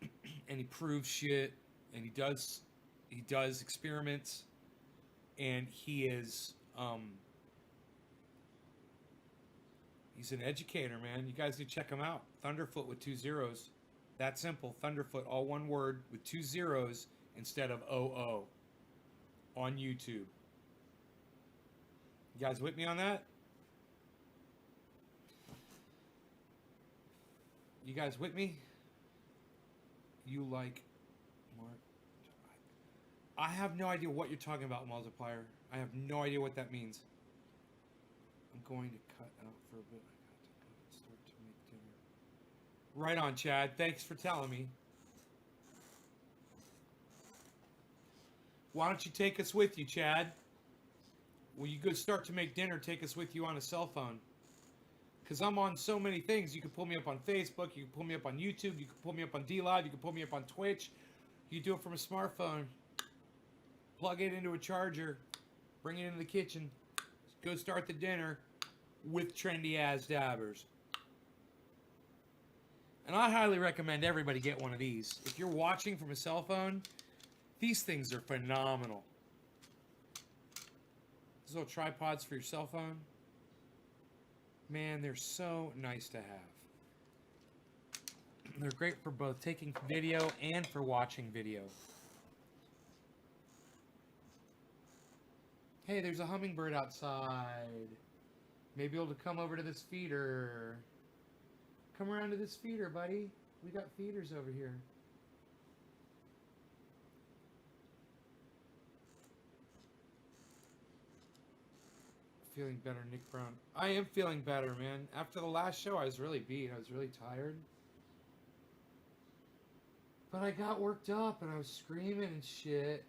and he proves shit, and he does experiments, and he is... he's an educator, man. You guys need to check him out. Thunderfoot with 2 zeros. That simple. Thunderfoot, all one word with 2 zeros instead of OO on YouTube. You guys with me on that? You guys with me? You like Mark? I have no idea what you're talking about, Multiplier. I have no idea what that means. I'm going to cut out for a bit. I got to start to make dinner. Right on, Chad. Thanks for telling me. Why don't you take us with you, Chad? Will you go start to make dinner? Take us with you on a cell phone. Because I'm on so many things. You can pull me up on Facebook. You can pull me up on YouTube. You can pull me up on DLive. You can pull me up on Twitch. You do it from a smartphone. Plug it into a charger. Bring it into the kitchen. Go start the dinner with trendy ass dabbers. And I highly recommend everybody get one of these. If you're watching from a cell phone, these things are phenomenal. These little tripods for your cell phone. Man, they're so nice to have. They're great for both taking video and for watching video. Hey, there's a hummingbird outside. Maybe able to come over to this feeder. Come around to this feeder, buddy. We got feeders over here. Feeling better, Nick Brown. I am feeling better, man. After the last show, I was really beat. I was really tired. But I got worked up and I was screaming and shit.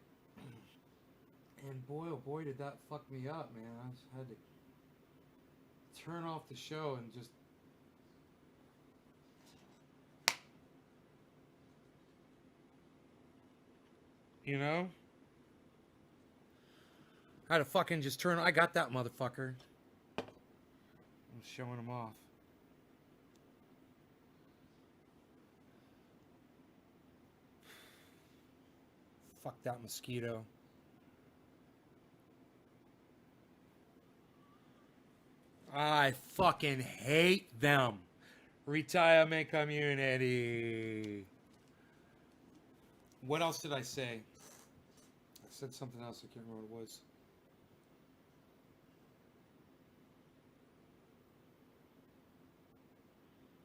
And boy, oh boy, did that fuck me up, man. I just had to turn off the show and just... You know? I had to fucking just turn... I got that motherfucker. I'm showing him off. Fuck that mosquito. I fucking hate them. Retirement community. What else did I say? I said something else. I can't remember what it was.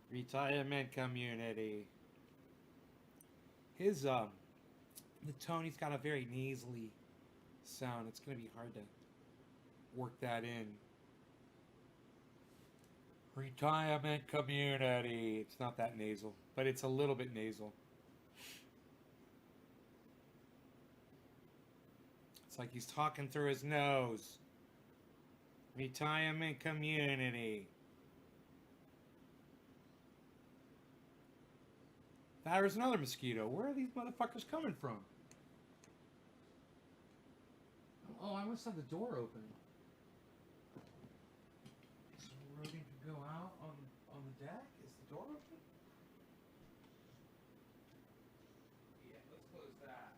Retirement community. His the tone, he's got a very nasally sound. It's gonna be hard to work that in. Retirement community. It's not that nasal, but it's a little bit nasal. It's like he's talking through his nose. Retirement community. There's another mosquito. Where are these motherfuckers coming from? Oh, I must have the door open. Is Rogan can go out on the deck? Is the door open? Yeah, let's close that.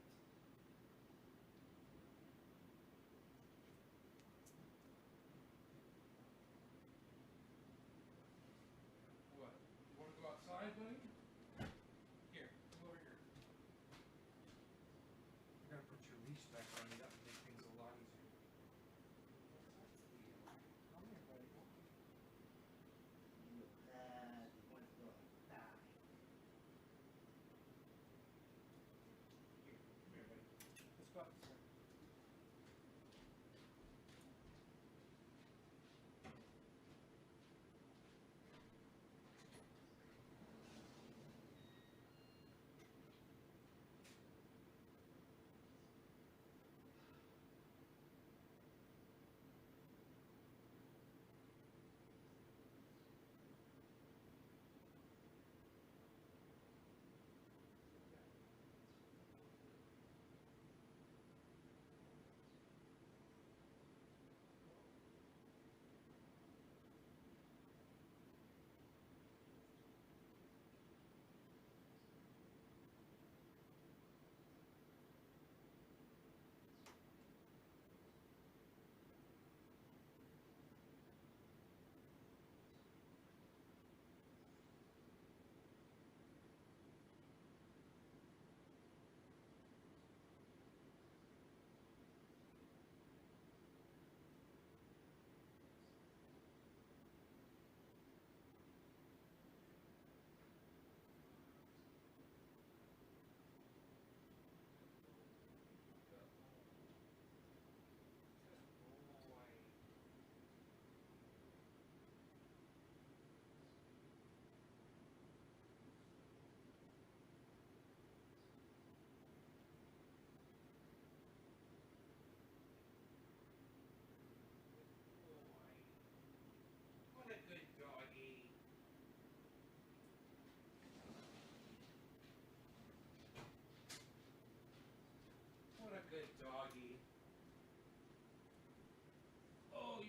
What? You want to go outside, buddy? Here, come over here. I gotta put your leash back on you. That would make things a lot easier. Come here, buddy. Here, come here, buddy. Let's go outside.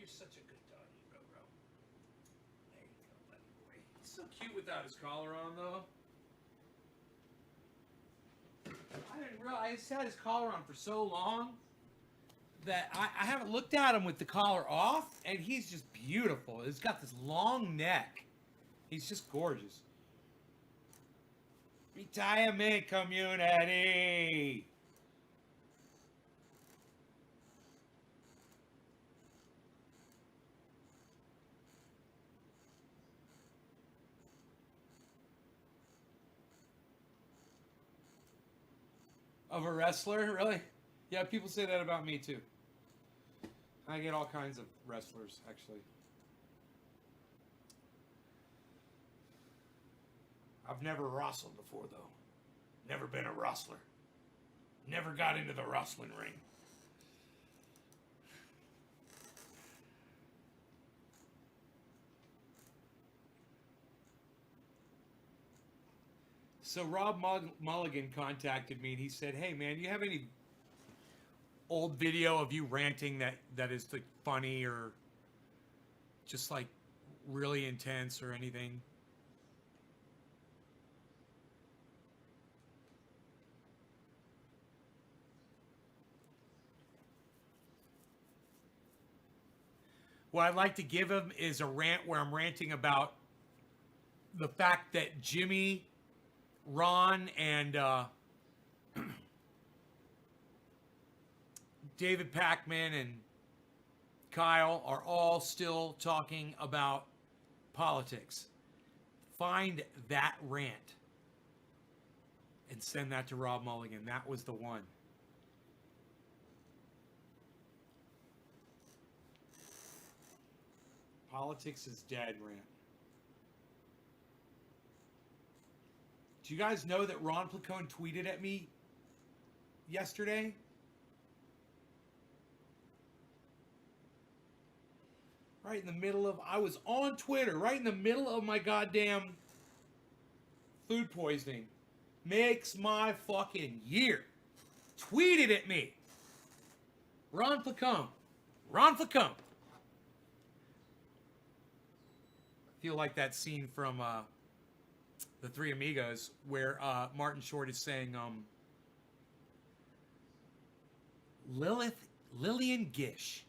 such a good doggy, Roro. There you go, buddy boy. He's so cute without his collar on, though. I didn't realize he's had his collar on for so long that I haven't looked at him with the collar off, and he's just beautiful. He's got this long neck. He's just gorgeous. Retirement community. Of a wrestler, really? Yeah, people say that about me too. I get all kinds of wrestlers, actually. I've never wrestled before, though. Never been a wrestler. Never got into the wrestling ring. So Rob Mulligan contacted me and he said, "Hey man, you have any old video of you ranting that is like funny or just like really intense or anything?" What I'd like to give him is a rant where I'm ranting about the fact that Jimmy, Ron, and David Packman and Kyle are all still talking about politics. Find that rant and send that to Rob Mulligan. That was the one. Politics is dead rant. Do you guys know that Ron Placone tweeted at me yesterday? Right in the middle of, I was on Twitter, right in the middle of my goddamn food poisoning. Makes my fucking year. Tweeted at me. Ron Placone. Ron Placone. I feel like that scene from The Three Amigos where Martin Short is saying, Lillian Gish.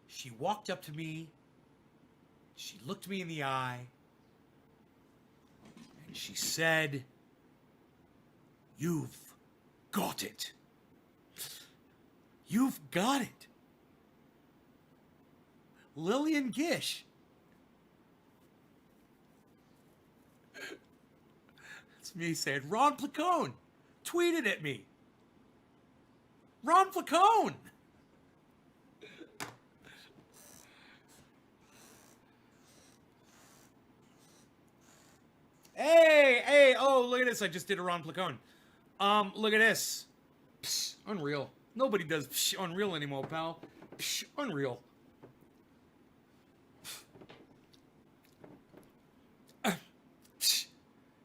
She walked up to me, she looked me in the eye, and she said, "You've got it. You've got it." Lillian Gish. That's me saying, Ron Placone tweeted at me. Ron Placone. Hey, oh, look at this. I just did a Ron Placone. Look at this. Psh, unreal. Nobody does psh, unreal anymore, pal. Psh, unreal. Psh,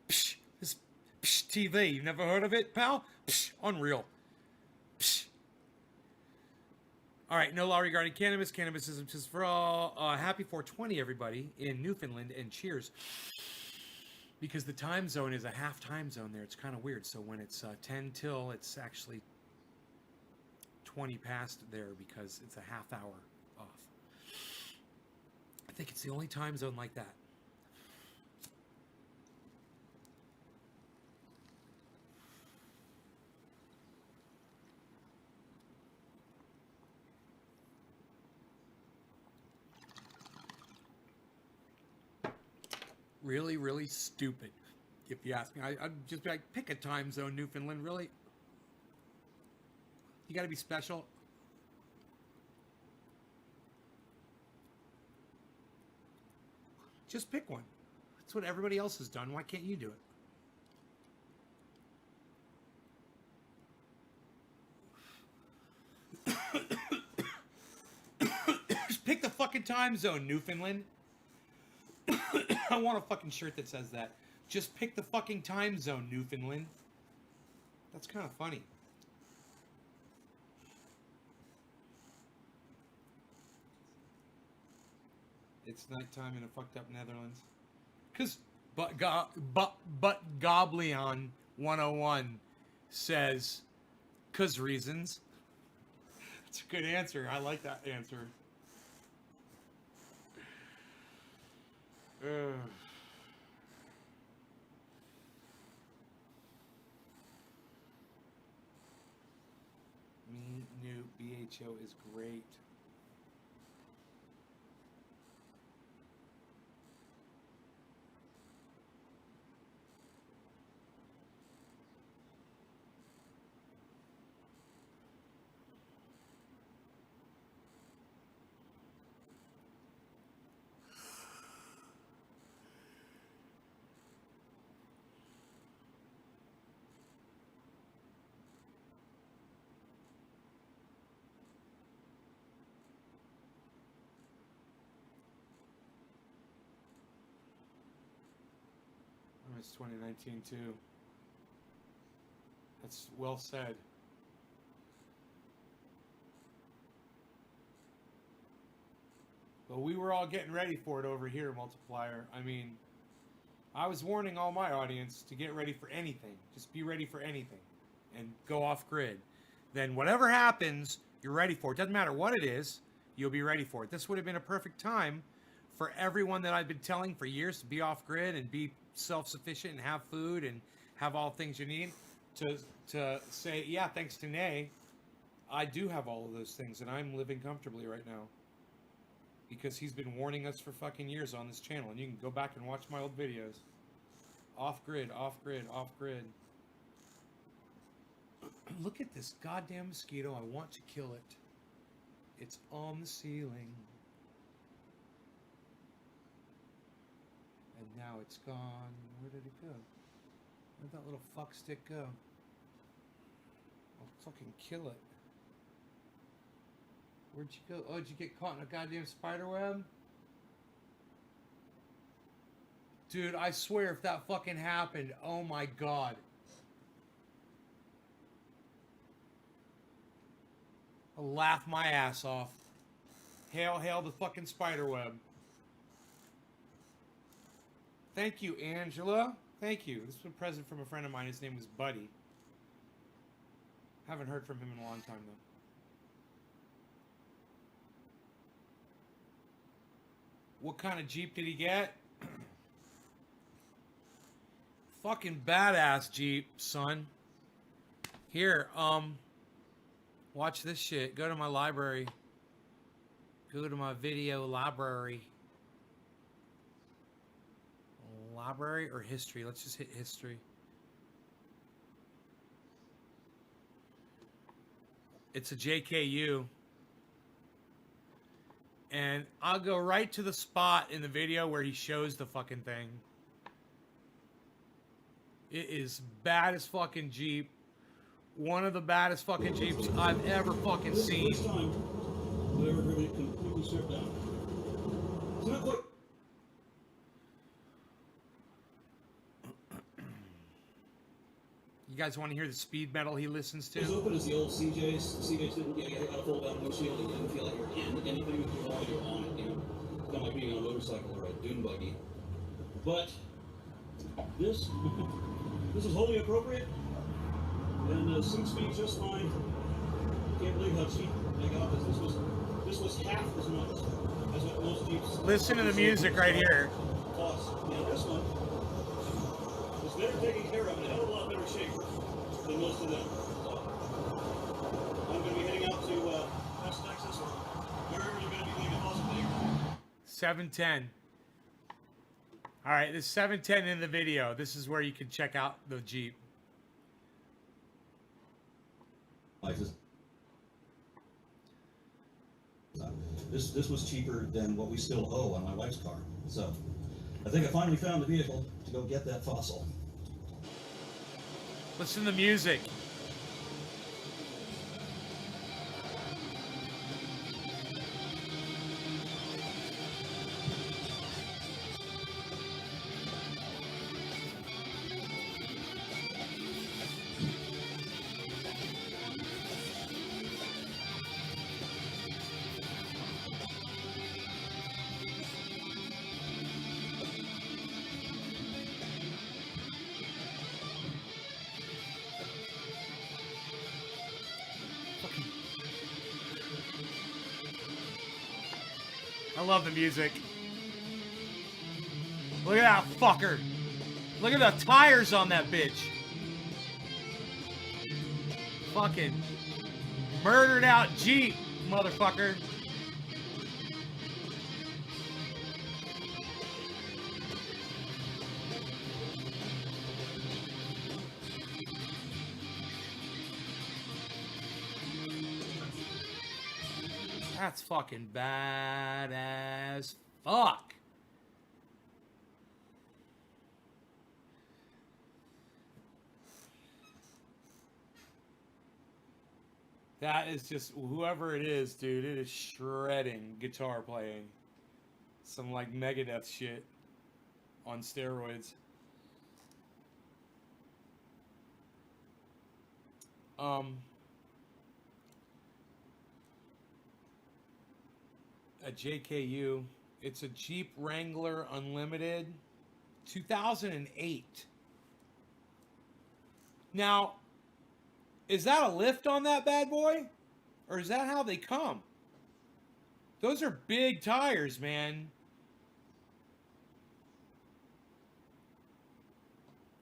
psh, this psh TV. You never heard of it, pal? Psh, unreal. Psh. All right, no law regarding cannabis. Cannabis is just for all. Happy 420, everybody, in Newfoundland, and cheers. Because the time zone is a half time zone there. It's kind of weird. So when it's 10 till, it's actually 20 past there because it's a half hour off. I think it's the only time zone like that. Really, really stupid, if you ask me. I'd just be like, pick a time zone, Newfoundland, really? You gotta be special. Just pick one. That's what everybody else has done. Why can't you do it? Just pick the fucking time zone, Newfoundland. I want a fucking shirt that says that. Just pick the fucking time zone, Newfoundland. That's kind of funny. it's nighttime in a fucked up Netherlands. But Gobleon 101 says, 'cause reasons. That's a good answer. I like that answer. Me new BHO is great. It's 2019 too. That's well said. But we were all getting ready for it over here, Multiplier. I mean, I was warning all my audience to get ready for anything. Just be ready for anything and go off grid. Then whatever happens, you're ready for it. Doesn't matter what it is, you'll be ready for it. This would have been a perfect time for everyone that I've been telling for years to be off grid and be self-sufficient and have food and have all things you need to say, yeah, thanks to Nay, I do have all of those things and I'm living comfortably right now. Because he's been warning us for fucking years on this channel, and you can go back and watch my old videos. Off grid, off grid, off grid. Look at this goddamn mosquito. I want to kill it. It's on the ceiling. And now it's gone. Where did it go? Where'd that little fuck stick go? I'll fucking kill it. Where'd you go? Oh, did you get caught in a goddamn spider web? Dude, I swear if that fucking happened, oh my god. I'll laugh my ass off. Hail, hail the fucking spider web. Thank you, Angela. Thank you. This was a present from a friend of mine. His name was Buddy. Haven't heard from him in a long time, though. What kind of Jeep did he get? Fucking badass Jeep, son. Here, watch this shit. Go to my library. Go to my video library. Library or history? Let's just hit history. It's a JKU. And I'll go right to the spot in the video where he shows the fucking thing. It is bad as fucking Jeep. One of the baddest fucking Jeeps I've ever fucking seen. This time, whatever everything completely stripped down. It's not quite. You guys want to hear the speed metal he listens to? As open as the old CJs. The CJs didn't, you got a fold down windshield. You didn't feel like you were in anything if you wanted to on it. You know, kind of like being on a motorcycle or a dune buggy. But this, this is wholly appropriate, and the seat speeds just fine. Can't believe how cheap they got this. This was half as much as what most Jeeps. Listen to the music right here. Cost. Now this one is better taken care of in a hell of a lot better shape than most of them. So, I'm going to be heading out to West Texas or wherever you're going to be leaving possibly. 710. All right, this 710 in the video. This is where you can check out the Jeep. This was cheaper than what we still owe on my wife's car. So I think I finally found the vehicle to go get that fossil. Listen to the music. I love the music. Look at that fucker. Look at the tires on that bitch. Fucking murdered out Jeep, motherfucker. That's fucking bad as fuck. That is just, whoever it is, dude, it is shredding guitar playing. Some like Megadeth shit on steroids. A JKU. It's a Jeep Wrangler Unlimited 2008. Now, is that a lift on that bad boy? Or is that how they come? Those are big tires, man.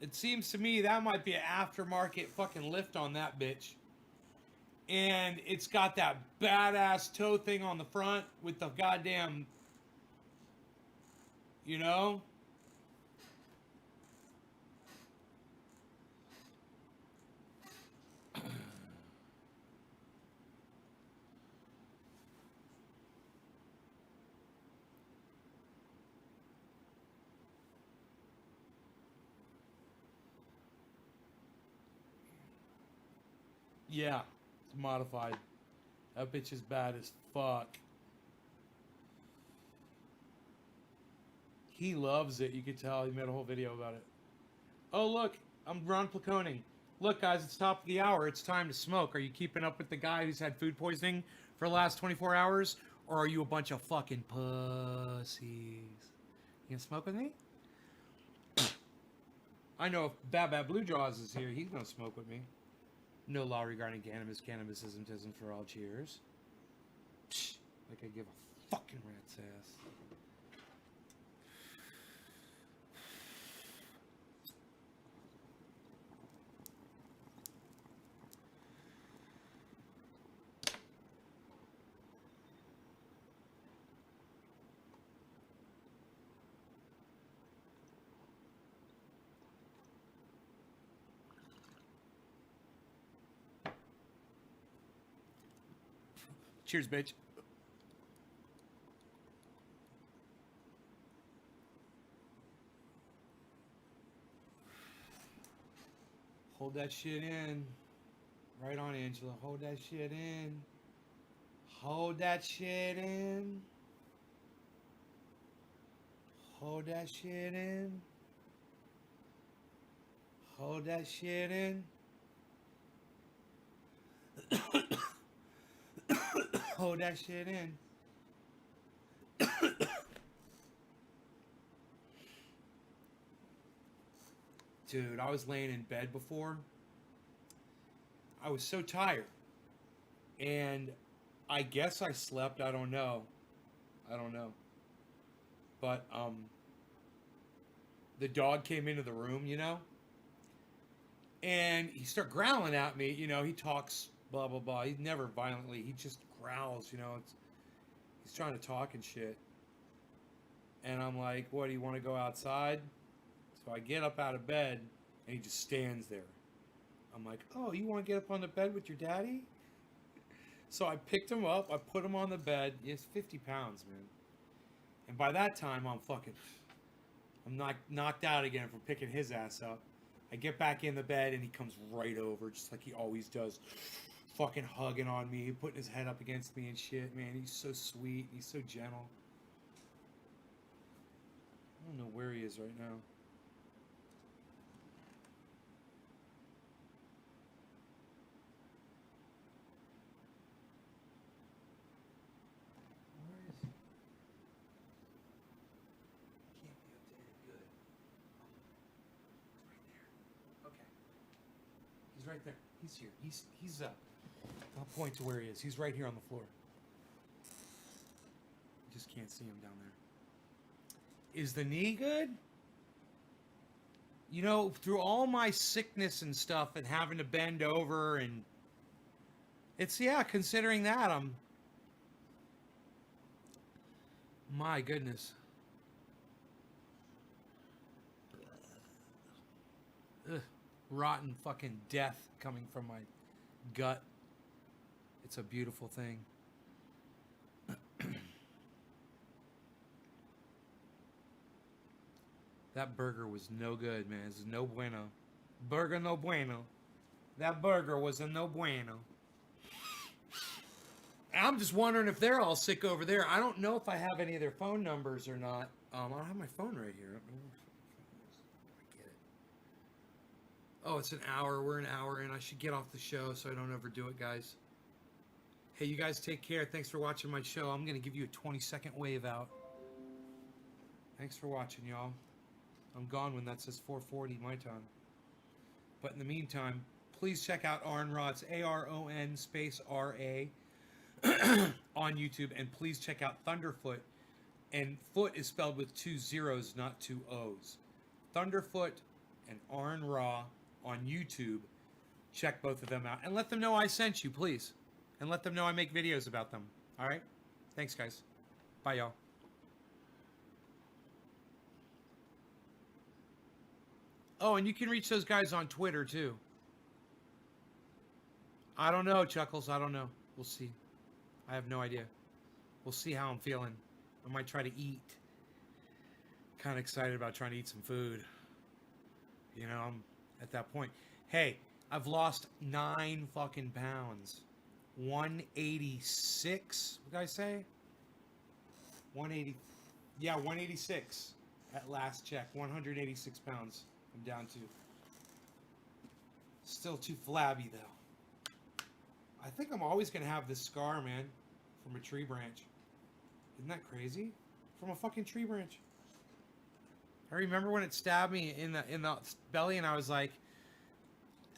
It seems to me that might be an aftermarket fucking lift on that bitch. And it's got that badass toe thing on the front with the goddamn, you know? Yeah, it's modified. That bitch is bad as fuck. He loves it. You could tell. He made a whole video about it. Oh, look. I'm Ron Placoning. Look, guys, it's top of the hour. It's time to smoke. Are you keeping up with the guy who's had food poisoning for the last 24 hours? Or are you a bunch of fucking pussies? You gonna smoke with me? I know if Bad Bad Blue Jaws is here, he's gonna smoke with me. No law regarding cannabis. Cannabis isn't for all. Cheers. Psh, like I give a fucking rat's ass. Cheers, bitch. Hold that shit in. Right on, Angela. Hold that shit in. Hold that shit in. Hold that shit in. Hold that shit in. Hold that shit in. Dude, I was laying in bed before. I was so tired. And I guess I slept. I don't know. But, the dog came into the room, you know? And he started growling at me. You know, he talks, blah, blah, blah. He's never violently. He just growls, you know. He's trying to talk and shit. And I'm like, what, do you want to go outside? So I get up out of bed, and he just stands there. I'm like, oh, you want to get up on the bed with your daddy? So I picked him up. I put him on the bed. He's 50 pounds, man. And by that time, I'm knocked out again from picking his ass up. I get back in the bed, and he comes right over, just like he always does. Fucking hugging on me, putting his head up against me and shit, man. He's so sweet. He's so gentle. I don't know where he is right now. Where is he? Can't be updated. Good. Right there. Okay. He's right there. He's here. He's up. I'll point to where he is. He's right here on the floor. just can't see him down there. Is the knee good? You know, through all my sickness and stuff and having to bend over and it's, yeah, considering that, my goodness. Ugh, rotten fucking death coming from my gut. It's a beautiful thing. That burger was no good, man. It's no bueno. Burger no bueno. That burger was a no bueno. I'm just wondering if they're all sick over there. I don't know if I have any of their phone numbers or not. I don't have my phone right here. I get it. Oh, it's an hour. We're an hour in. I should get off the show so I don't overdo it, guys. Hey, you guys take care. Thanks for watching my show. I'm going to give you a 20-second wave out. Thanks for watching, y'all. I'm gone when that says 4:40 my time. But in the meantime, please check out Aron Ra. It's ARON space RA on YouTube. And please check out Thunderfoot. And foot is spelled with 2 zeros, not 2 O's. Thunderfoot and Aron Ra on YouTube. Check both of them out. And let them know I sent you, please. And let them know I make videos about them. All right? Thanks, guys. Bye, y'all. Oh, and you can reach those guys on Twitter, too. I don't know, Chuckles. I don't know. We'll see. I have no idea. We'll see how I'm feeling. I might try to eat. Kind of excited about trying to eat some food. You know, I'm at that point. Hey, I've lost 9 fucking pounds. 186. What did I say? 180. Yeah, 186 at last check. 186 pounds. I'm down to. Still too flabby though. I think I'm always gonna have this scar, man, from a tree branch. Isn't that crazy? From a fucking tree branch. I remember when it stabbed me in the belly, and I was like,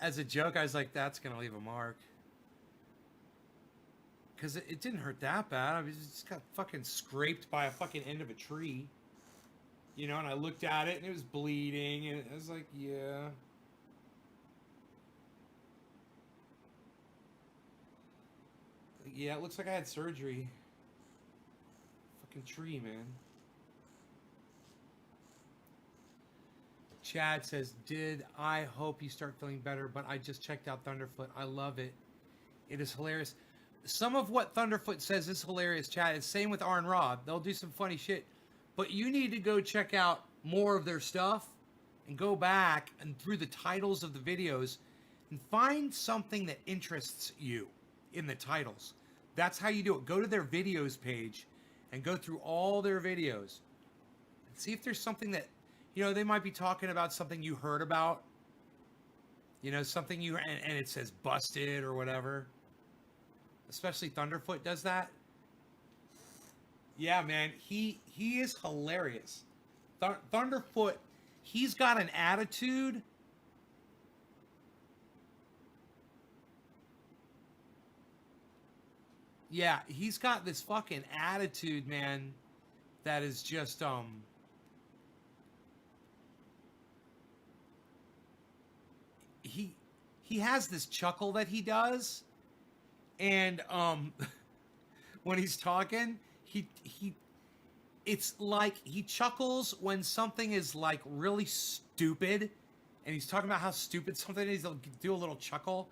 as a joke, I was like, that's gonna leave a mark. Because it didn't hurt that bad. I mean, it just got fucking scraped by a fucking end of a tree. You know, and I looked at it and it was bleeding, and I was like, yeah. Yeah, it looks like I had surgery. Fucking tree, man. Chad says, I hope you start feeling better, but I just checked out Thunderfoot. I love it. It is hilarious. Some of what Thunderfoot says is hilarious, Chad. It's same with Aron Ra. They'll do some funny shit. But you need to go check out more of their stuff and go back and through the titles of the videos and find something that interests you in the titles. That's how you do it. Go to their videos page and go through all their videos and see if there's something that, you know, they might be talking about something you heard about. You know, something you, and it says busted or whatever. Especially Thunderfoot does that. Yeah, man, he is hilarious. Thunderfoot, he's got an attitude. Yeah, he's got this fucking attitude, man, that is just he has this chuckle that he does, and when he's talking, he it's like he chuckles when something is like really stupid, and he's talking about how stupid something is. He'll do a little chuckle,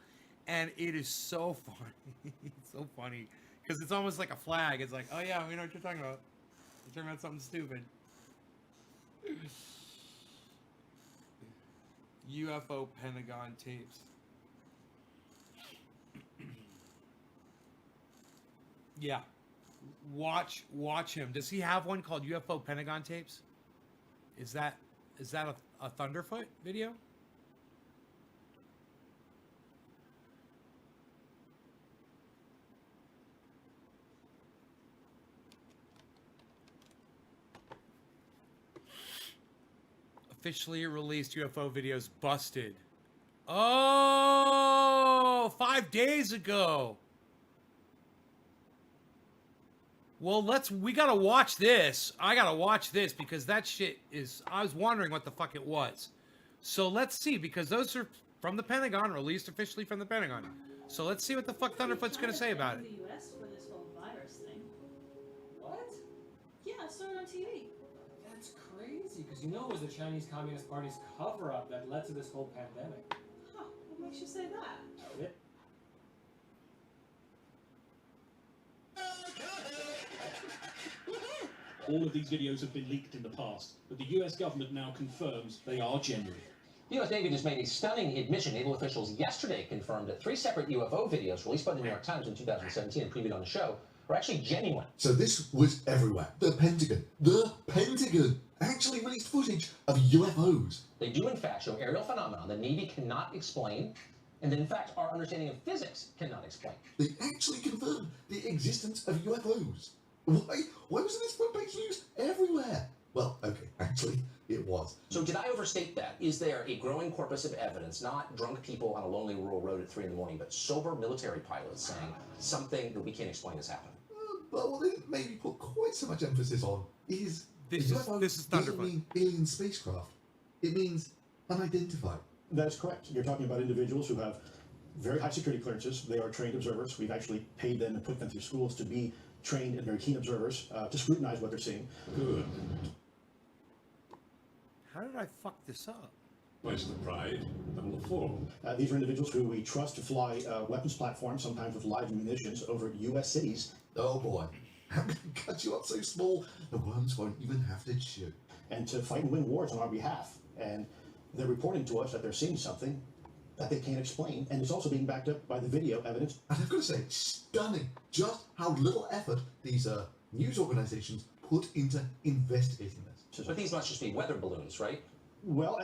and it is so funny. It's so funny because it's almost like a flag. It's like, oh yeah, we know what you're talking about. You're talking about something stupid. UFO Pentagon tapes. Yeah. Watch him. Does he have one called UFO Pentagon tapes? Is that a Thunderfoot video? Officially released UFO videos busted. Oh, 5 days ago. Well, we gotta watch this. I gotta watch this because that shit is. I was wondering what the fuck it was. So let's see, because those are from the Pentagon, released officially from the Pentagon. So let's see what the fuck Thunderfoot's gonna say about it. The U.S. for this whole virus thing. What? Yeah, I saw it on TV. That's crazy, because you know it was the Chinese Communist Party's cover-up that led to this whole pandemic. Huh? What makes you say that? It, All of these videos have been leaked in the past, but the US government now confirms they are genuine. The U.S. Navy just made a stunning admission. Naval officials yesterday confirmed that 3 separate UFO videos released by the New York Times in 2017 and previewed on the show are actually genuine. So this was everywhere. The Pentagon actually released footage of UFOs. They do in fact show aerial phenomena the Navy cannot explain, and that in fact our understanding of physics cannot explain. They actually confirmed the existence of UFOs. Why wasn't this front page news everywhere? Well, okay, actually, it was. So did I overstate that? Is there a growing corpus of evidence, not drunk people on a lonely rural road at 3 in the morning, but sober military pilots saying something that we can't explain has happened? But what they didn't maybe put quite so much emphasis on is This is doesn't Thunderfoot. mean alien spacecraft. It means unidentified. That is correct. You're talking about individuals who have very high security clearances. They are trained observers. We've actually paid them and put them through schools to be trained and very keen observers to scrutinize what they're seeing. Good. How did I fuck this up? Where's the pride and the fall? These are individuals who we trust to fly weapons platforms, sometimes with live munitions, over U.S. cities. Oh boy, how can we cut you up so small the worms won't even have to chew? And to fight and win wars on our behalf. And they're reporting to us that they're seeing something that they can't explain, and it's also being backed up by the video evidence. And I've got to say, it's stunning just how little effort these news organizations put into investigating this. But these must just be weather balloons, right? Well,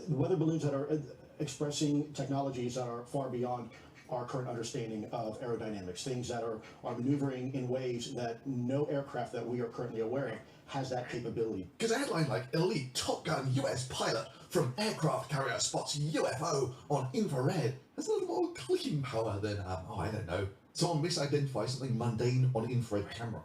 weather balloons that are expressing technologies that are far beyond our current understanding of aerodynamics, things that are maneuvering in ways that no aircraft that we are currently aware of has that capability. Because a headline like Elite Top Gun US Pilot from Aircraft Carrier Spots UFO on Infrared has a little more clicking power than, I don't know, someone misidentifies something mundane on infrared camera.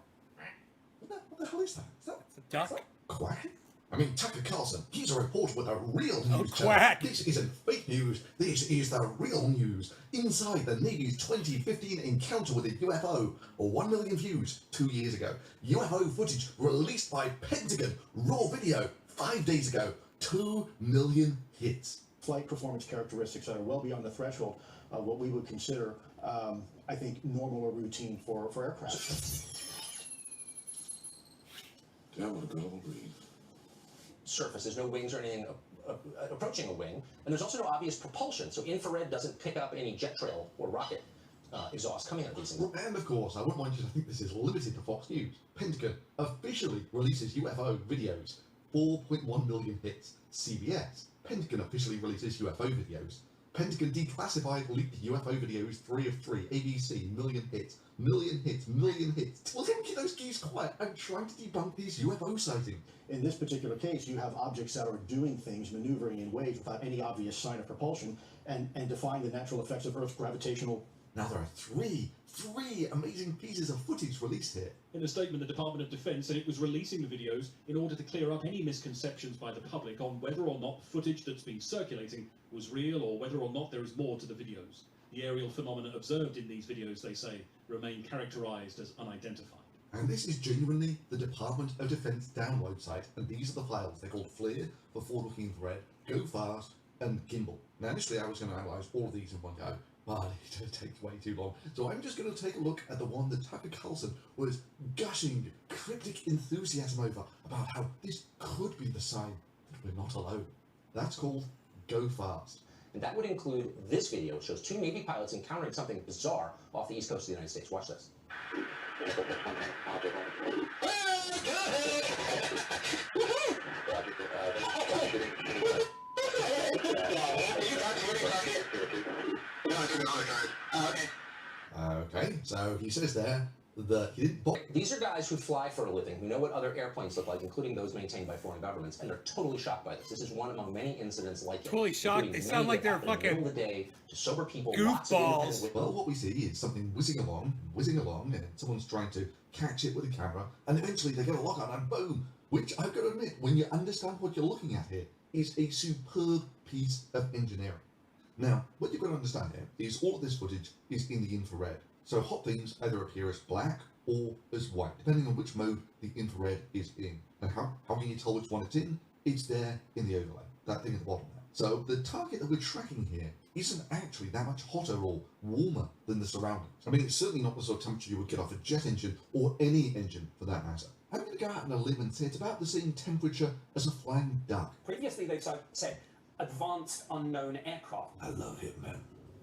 What the hell is that? Is a duck? that quack? I mean, Tucker Carlson, he's a reporter with a real news channel. quack. This isn't fake news, this is the real news. Inside the Navy's 2015 encounter with a UFO, 1 million views 2 years ago. UFO footage released by Pentagon, raw video 5 days ago, 2 million hits. Flight performance characteristics that are well beyond the threshold of what we would consider, I think, normal or routine for aircraft. Devil to global breathe. Surface, there's no wings or anything approaching a wing, and there's also no obvious propulsion, so infrared doesn't pick up any jet trail or rocket exhaust coming out of these things. And of course, I wouldn't want you to think this is limited to Fox News. Pentagon officially releases UFO videos, 4.1 million hits. CBS, Pentagon officially releases UFO videos. Pentagon declassified leaked UFO videos 3 of 3. ABC, million hits, million hits, million hits. Well, then keep those geese quiet. I'm trying to debunk these UFO sightings. In this particular case, you have objects that are doing things, maneuvering in ways without any obvious sign of propulsion, and defying the natural effects of Earth's gravitational. Now there are three amazing pieces of footage released here. In a statement, the Department of Defense said it was releasing the videos in order to clear up any misconceptions by the public on whether or not footage that's been circulating was real or whether or not there is more to the videos. The aerial phenomena observed in these videos, they say, remain characterized as unidentified. And this is genuinely the Department of Defense download site, and these are the files. They're called FLIR for forward looking infrared, Go Fast, and Gimbal. Now initially I was going to analyse all of these in one go, but it takes way too long. So I'm just going to take a look at the one that Tucker Carlson was gushing cryptic enthusiasm over, about how this could be the sign that we're not alone. That's called Go Fast. And that would include this video, which shows 2 Navy pilots encountering something bizarre off the east coast of the United States. Watch this. Okay, so he says there, that he didn't buy. These are guys who fly for a living, who know what other airplanes look like, including those maintained by foreign governments, and they're totally shocked by this. This is one among many incidents like it. Totally shocked. including They many sound like that they're happen in the middle fucking of the day to sober people. goofballs. Well, what we see is something whizzing along, and someone's trying to catch it with a camera, and eventually they get a lock on, and boom! Which I've got to admit, when you understand what you're looking at here, is a superb piece of engineering. Now, what you've got to understand here is all of this footage is in the infrared. So hot things either appear as black or as white, depending on which mode the infrared is in. And how can you tell which one it's in? It's there in the overlay, that thing at the bottom there. So the target that we're tracking here isn't actually that much hotter or warmer than the surroundings. I mean, it's certainly not the sort of temperature you would get off a jet engine or any engine for that matter. I'm going to go out on a limb and say it's about the same temperature as a flying duck. Previously, they've said advanced unknown aircraft. I love Hitman.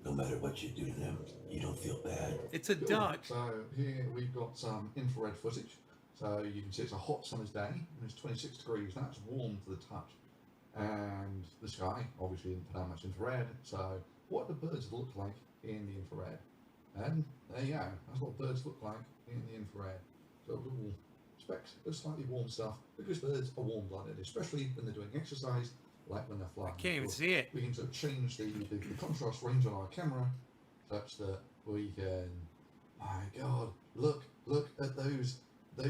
No matter what you do to them, you don't feel bad. It's a duck. So here we've got some infrared footage. So you can see it's a hot summer's day, and it's 26 degrees. That's warm to the touch. And the sky obviously didn't put out much infrared. So what do birds look like in the infrared? And there you go. That's what birds look like in the infrared. So little specks of slightly warm stuff, because birds are warm-blooded, especially when they're doing exercise, like when they're flying. I can't even see it. We can sort of change the contrast range on our camera such that we can, my God, look at those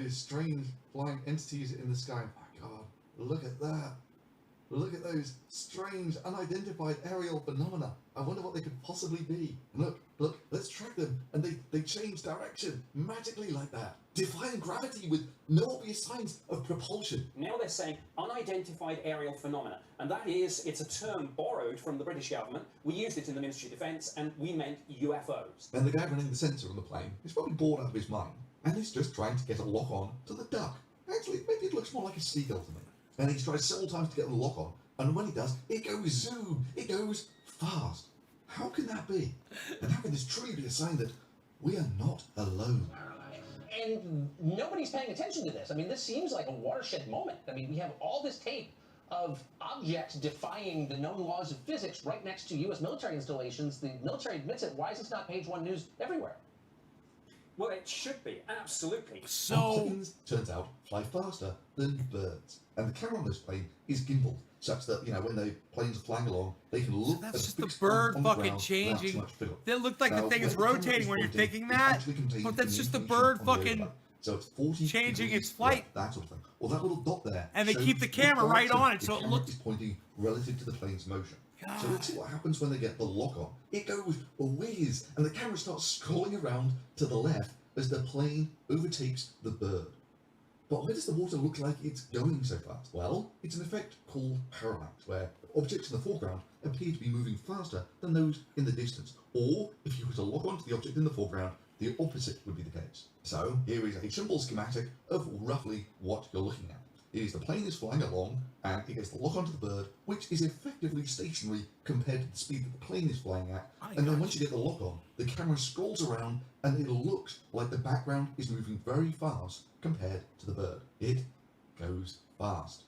strange flying entities in the sky. My God, look at that. Look at those strange unidentified aerial phenomena. I wonder what they could possibly be. And look, let's track them. And they change direction magically like that, defying gravity with no obvious signs of propulsion. Now they're saying unidentified aerial phenomena, and it's a term borrowed from the British government. We used it in the Ministry of Defence, and we meant UFOs. And the guy running the sensor on the plane is probably bored out of his mind, and he's just trying to get a lock on to the duck. Actually, maybe it looks more like a seagull to me. And he's tried several times to get the lock on, and when he does, it goes zoom, it goes fast. How can that be? And how can this truly be a sign that we are not alone? And nobody's paying attention to this. I mean, this seems like a watershed moment. I mean, we have all this tape of objects defying the known laws of physics right next to U.S. military installations. The military admits it. Why is this not page one news everywhere? Well, it should be, absolutely. So Planes, turns out, fly faster than birds. And the camera on this plane is gimbaled, such that, when the planes are flying along, they can look that's at just a the fixed bird point on the fucking ground changing. without too much fiddle. That looked like the So thing is when the camera rotating when you're pointing, thinking it that. actually contains But that's just the communication bird on the fucking overlay. So it's 40 changing degrees its flight. left, that sort of thing. Well, that little dot there. And they shows keep the which camera right direction on it, the so it camera looks- is pointing relative to the plane's motion. God. So let's see what happens when they get the lock on. It goes a whiz, and the camera starts scrolling around to the left as the plane overtakes the bird. But why does the water look like it's going so fast? Well, it's an effect called parallax, where objects in the foreground appear to be moving faster than those in the distance. Or, if you were to lock onto the object in the foreground, the opposite would be the case. So, here is a simple schematic of roughly what you're looking at. Is the plane is flying along, and it gets the lock onto the bird, which is effectively stationary compared to the speed that the plane is flying at. And then once you get the lock on, the camera scrolls around, and it looks like the background is moving very fast compared to the bird. It goes fast.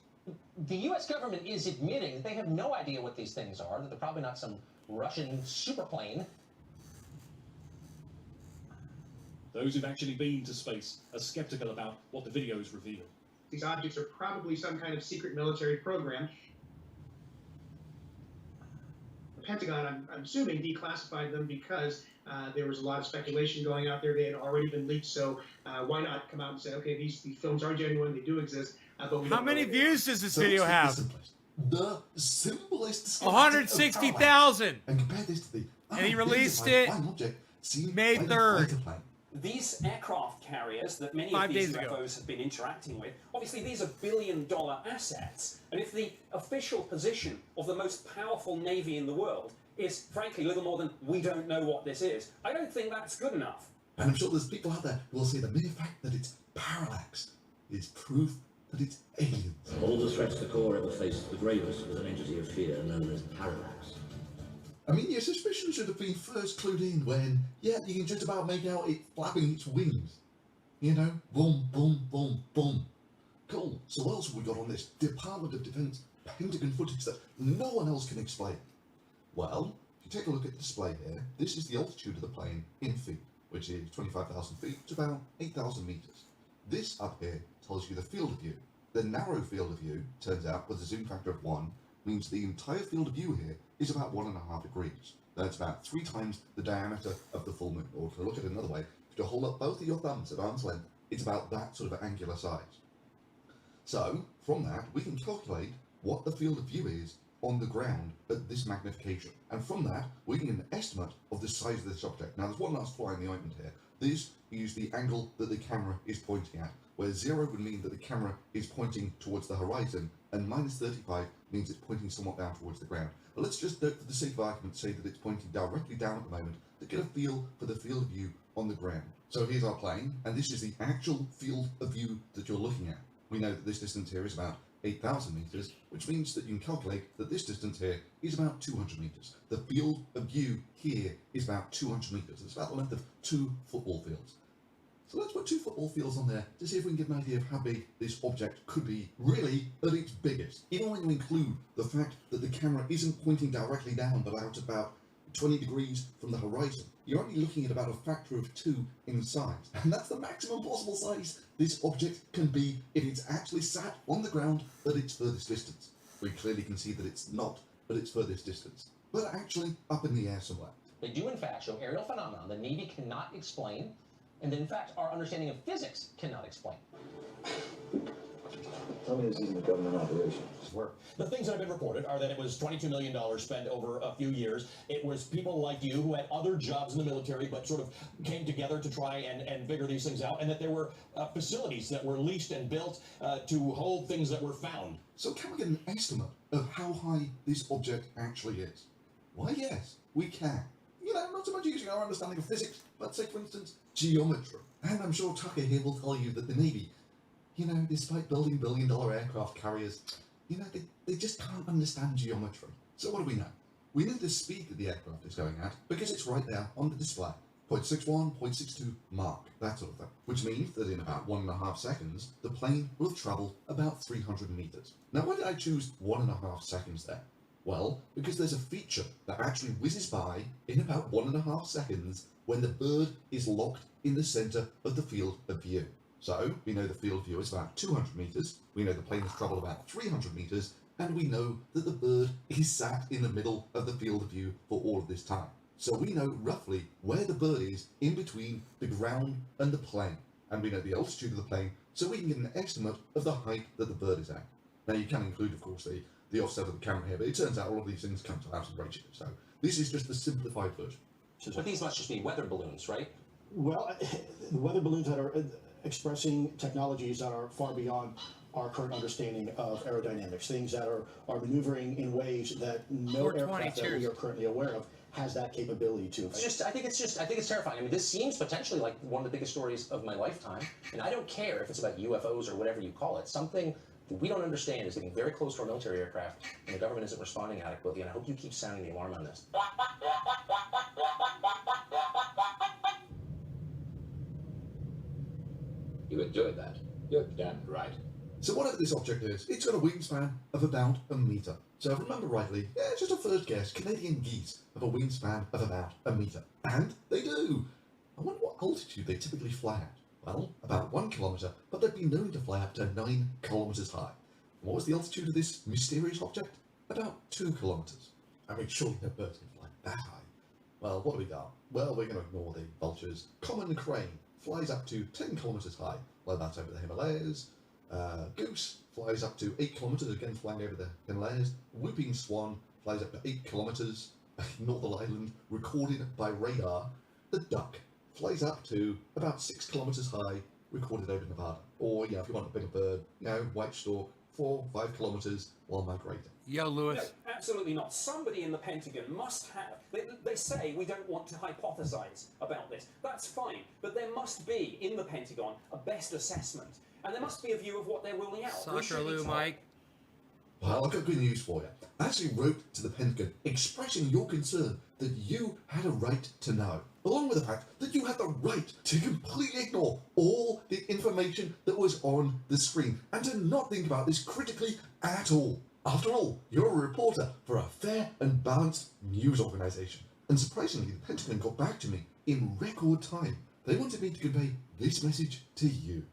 The U.S. government is admitting that they have no idea what these things are, that they're probably not some Russian superplane. Those who've actually been to space are skeptical about what the videos reveal. These objects are probably some kind of secret military program. The Pentagon, I'm assuming, declassified them because there was a lot of speculation going out there. They had already been leaked, so why not come out and say, okay, these films are genuine, they do exist. But we How don't many know. views does this So video let's have? take the simplest schematic of 160,000. and compare this to the And he released unidentified it flying object seen May by the 3rd. fighter plane. These aircraft carriers that many 5 of these days ago. UFOs have been interacting with, obviously these are billion-dollar assets. And if the official position of the most powerful navy in the world is, frankly, little more than, we don't know what this is, I don't think that's good enough. And I'm sure there's people out there who will say the mere fact that it's parallax is proof that it's aliens. All the threats to core ever faced the gravest was an entity of fear known as parallax. I mean, your suspicion should have been first clued in when, yeah, you can just about make out it flapping its wings. Boom, boom, boom, boom. Cool. So what else have we got on this Department of Defense Pentagon footage that no one else can explain? Well, if you take a look at the display here, this is the altitude of the plane in feet. which is 25,000 feet to about 8,000 meters. This up here tells you the field of view. The narrow field of view, turns out, with a zoom factor of 1, means the entire field of view here is about 1.5 degrees. That's about 3 times the diameter of the full moon. Or to look at it another way, if you hold up both of your thumbs at arm's length, it's about that sort of angular size. So, from that, we can calculate what the field of view is on the ground at this magnification. And from that, we can get an estimate of the size of this object. Now, there's one last fly in the ointment here. This is the angle that the camera is pointing at, where 0 would mean that the camera is pointing towards the horizon, and minus 35 means it's pointing somewhat down towards the ground. But let's just, for the sake of argument, say that it's pointing directly down at the moment to get a feel for the field of view on the ground. So here's our plane, and this is the actual field of view that you're looking at. We know that this distance here is about 8,000 meters, which means that you can calculate that this distance here is about 200 meters. The field of view here is about 200 meters. It's about the length of 2 football fields. So let's put 2 football fields on there to see if we can get an idea of how big this object could be really at its biggest. Even when you include the fact that the camera isn't pointing directly down but out about 20 degrees from the horizon, you're only looking at about a factor of 2 in size. And that's the maximum possible size this object can be if it's actually sat on the ground at its furthest distance. We clearly can see that it's not at its furthest distance, but actually up in the air somewhere. They do in fact show aerial phenomena the Navy cannot explain, and that in fact our understanding of physics cannot explain. Tell me this isn't a government operation. The things that have been reported are that it was $22 million spent over a few years. It was people like you who had other jobs in the military but sort of came together to try and figure these things out, and that there were facilities that were leased and built to hold things that were found. So can we get an estimate of how high this object actually is? Why, yes, we can. You know, not so much using our understanding of physics, but say, for instance, geometry. And I'm sure Tucker here will tell you that the Navy, you know, despite building billion-dollar aircraft carriers, you know, they just can't understand geometry. So what do we know? We know the speed that the aircraft is going at because it's right there on the display. 0.61, 0.62 Mach, that sort of thing. Which means that in about 1.5 seconds, the plane will have travelled about 300 meters. Now, why did I choose 1.5 seconds there? Well, because there's a feature that actually whizzes by in about 1.5 seconds when the bird is locked in the center of the field of view. So, we know the field of view is about 200 meters, we know the plane has travelled about 300 meters, and we know that the bird is sat in the middle of the field of view for all of this time. So we know roughly where the bird is in between the ground and the plane, and we know the altitude of the plane, so we can get an estimate of the height that the bird is at. Now you can include, of course, the offset of the camera here, but it turns out all of these things come to out in ratio, so this is just the simplified version. But these must just be weather balloons, right? Well, the weather balloons that are expressing technologies that are far beyond our current understanding of aerodynamics, things that are maneuvering in ways that no aircraft that we are currently aware of has that capability to. I think it's terrifying. I mean, this seems potentially like one of the biggest stories of my lifetime, and I don't care if it's about UFOs or whatever you call it. Something that we don't understand is getting very close to our military aircraft, and the government isn't responding adequately, and I hope you keep sounding the alarm on this. You enjoyed that. You're damn right. So whatever this object is, it's got a wingspan of about a meter. So if I remember rightly, yeah, just a first guess, Canadian geese have a wingspan of about a meter. And they do! I wonder what altitude they typically fly at. Well, about 1 kilometre, but they've been known to fly up to 9 kilometres high. And what was the altitude of this mysterious object? About 2 kilometres. I mean, surely no birds can fly that high. Well, what do we got? Well, we're going to ignore the vultures. Common crane flies up to 10 kilometres high. Well, that's over the Himalayas. Goose flies up to 8 kilometres, again flying over the Himalayas. Whooping swan flies up to 8 kilometres, Northern Island, recorded by radar. The duck flies up to about 6 kilometres high, recorded over Nevada. Or, yeah, if you want a bigger bird, you know, white stork, 4-5 kilometres while migrating. Yo, Lewis. No, absolutely not. Somebody in the Pentagon must have. They say we don't want to hypothesize about this. That's fine. But there must be, in the Pentagon, a best assessment. And there must be a view of what they're ruling out. Soccer Lou, Mike. Well, I've got good news for you. I actually wrote to the Pentagon expressing your concern that you had a right to know, along with the fact that you had the right to completely ignore all the information that was on the screen and to not think about this critically at all. After all, you're a reporter for a fair and balanced news organisation. And surprisingly, the Pentagon got back to me in record time. They wanted me to convey this message to you.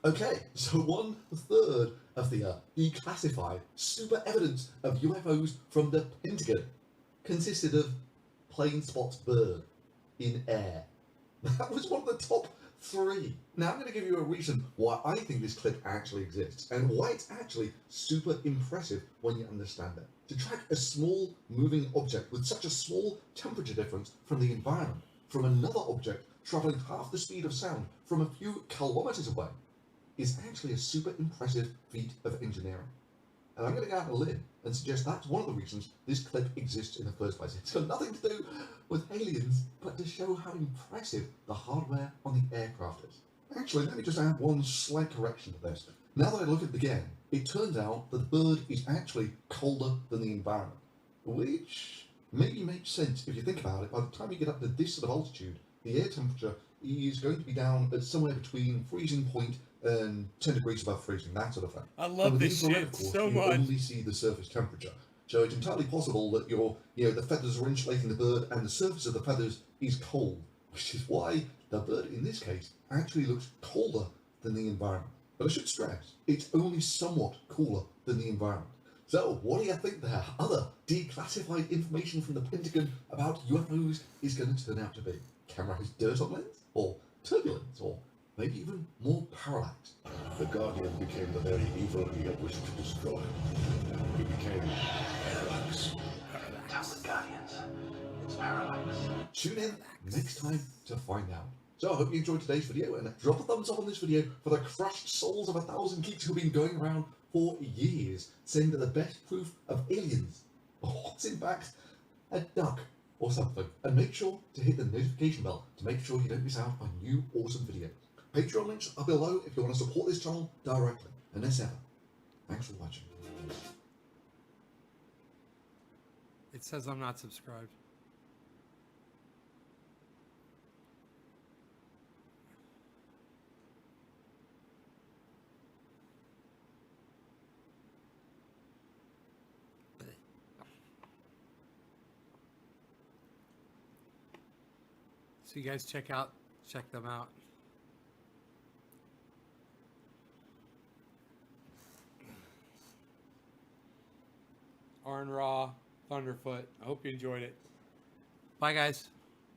Okay, so 1/3 of the declassified super evidence of UFOs from the Pentagon consisted of plain spot bird in air. That was one of the top 3. Now I'm going to give you a reason why I think this clip actually exists and why it's actually super impressive when you understand it. To track a small moving object with such a small temperature difference from the environment, from another object travelling half the speed of sound from a few kilometers away, is actually a super impressive feat of engineering. And I'm going to go out on a limb and suggest that's one of the reasons this clip exists in the first place. It's got nothing to do with aliens, but to show how impressive the hardware on the aircraft is. Actually, let me just add one slight correction to this. Now that I look at it again, it turns out that the bird is actually colder than the environment, which maybe makes sense if you think about it. By the time you get up to this sort of altitude, the air temperature is going to be down at somewhere between freezing point and 10 degrees above freezing, that sort of thing. I love this infrared, shit of course, so you much. only see the surface temperature. So it's entirely possible that the feathers are insulating the bird and the surface of the feathers is cold, which is why the bird in this case actually looks colder than the environment. But I should stress, it's only somewhat cooler than the environment. So what do you think there other declassified information from the Pentagon about UFOs is going to turn out to be? Camera has dirt on lens? Or turbulence? Or maybe even more parallax? The Guardian became the very evil he had wished to destroy. He became parallax. Tell the Guardians, it's parallax. Tune in next time to find out. So I hope you enjoyed today's video, and drop a thumbs up on this video for the crushed souls of 1,000 geeks who've been going around for years saying that the best proof of aliens what's in fact a duck or something. And make sure to hit the notification bell to make sure you don't miss out on new awesome videos. Patreon links are below if you want to support this channel directly. And as ever, thanks for watching. It says I'm not subscribed. So you guys check them out. Aron Ra, Thunderfoot. I hope you enjoyed it. Bye, guys.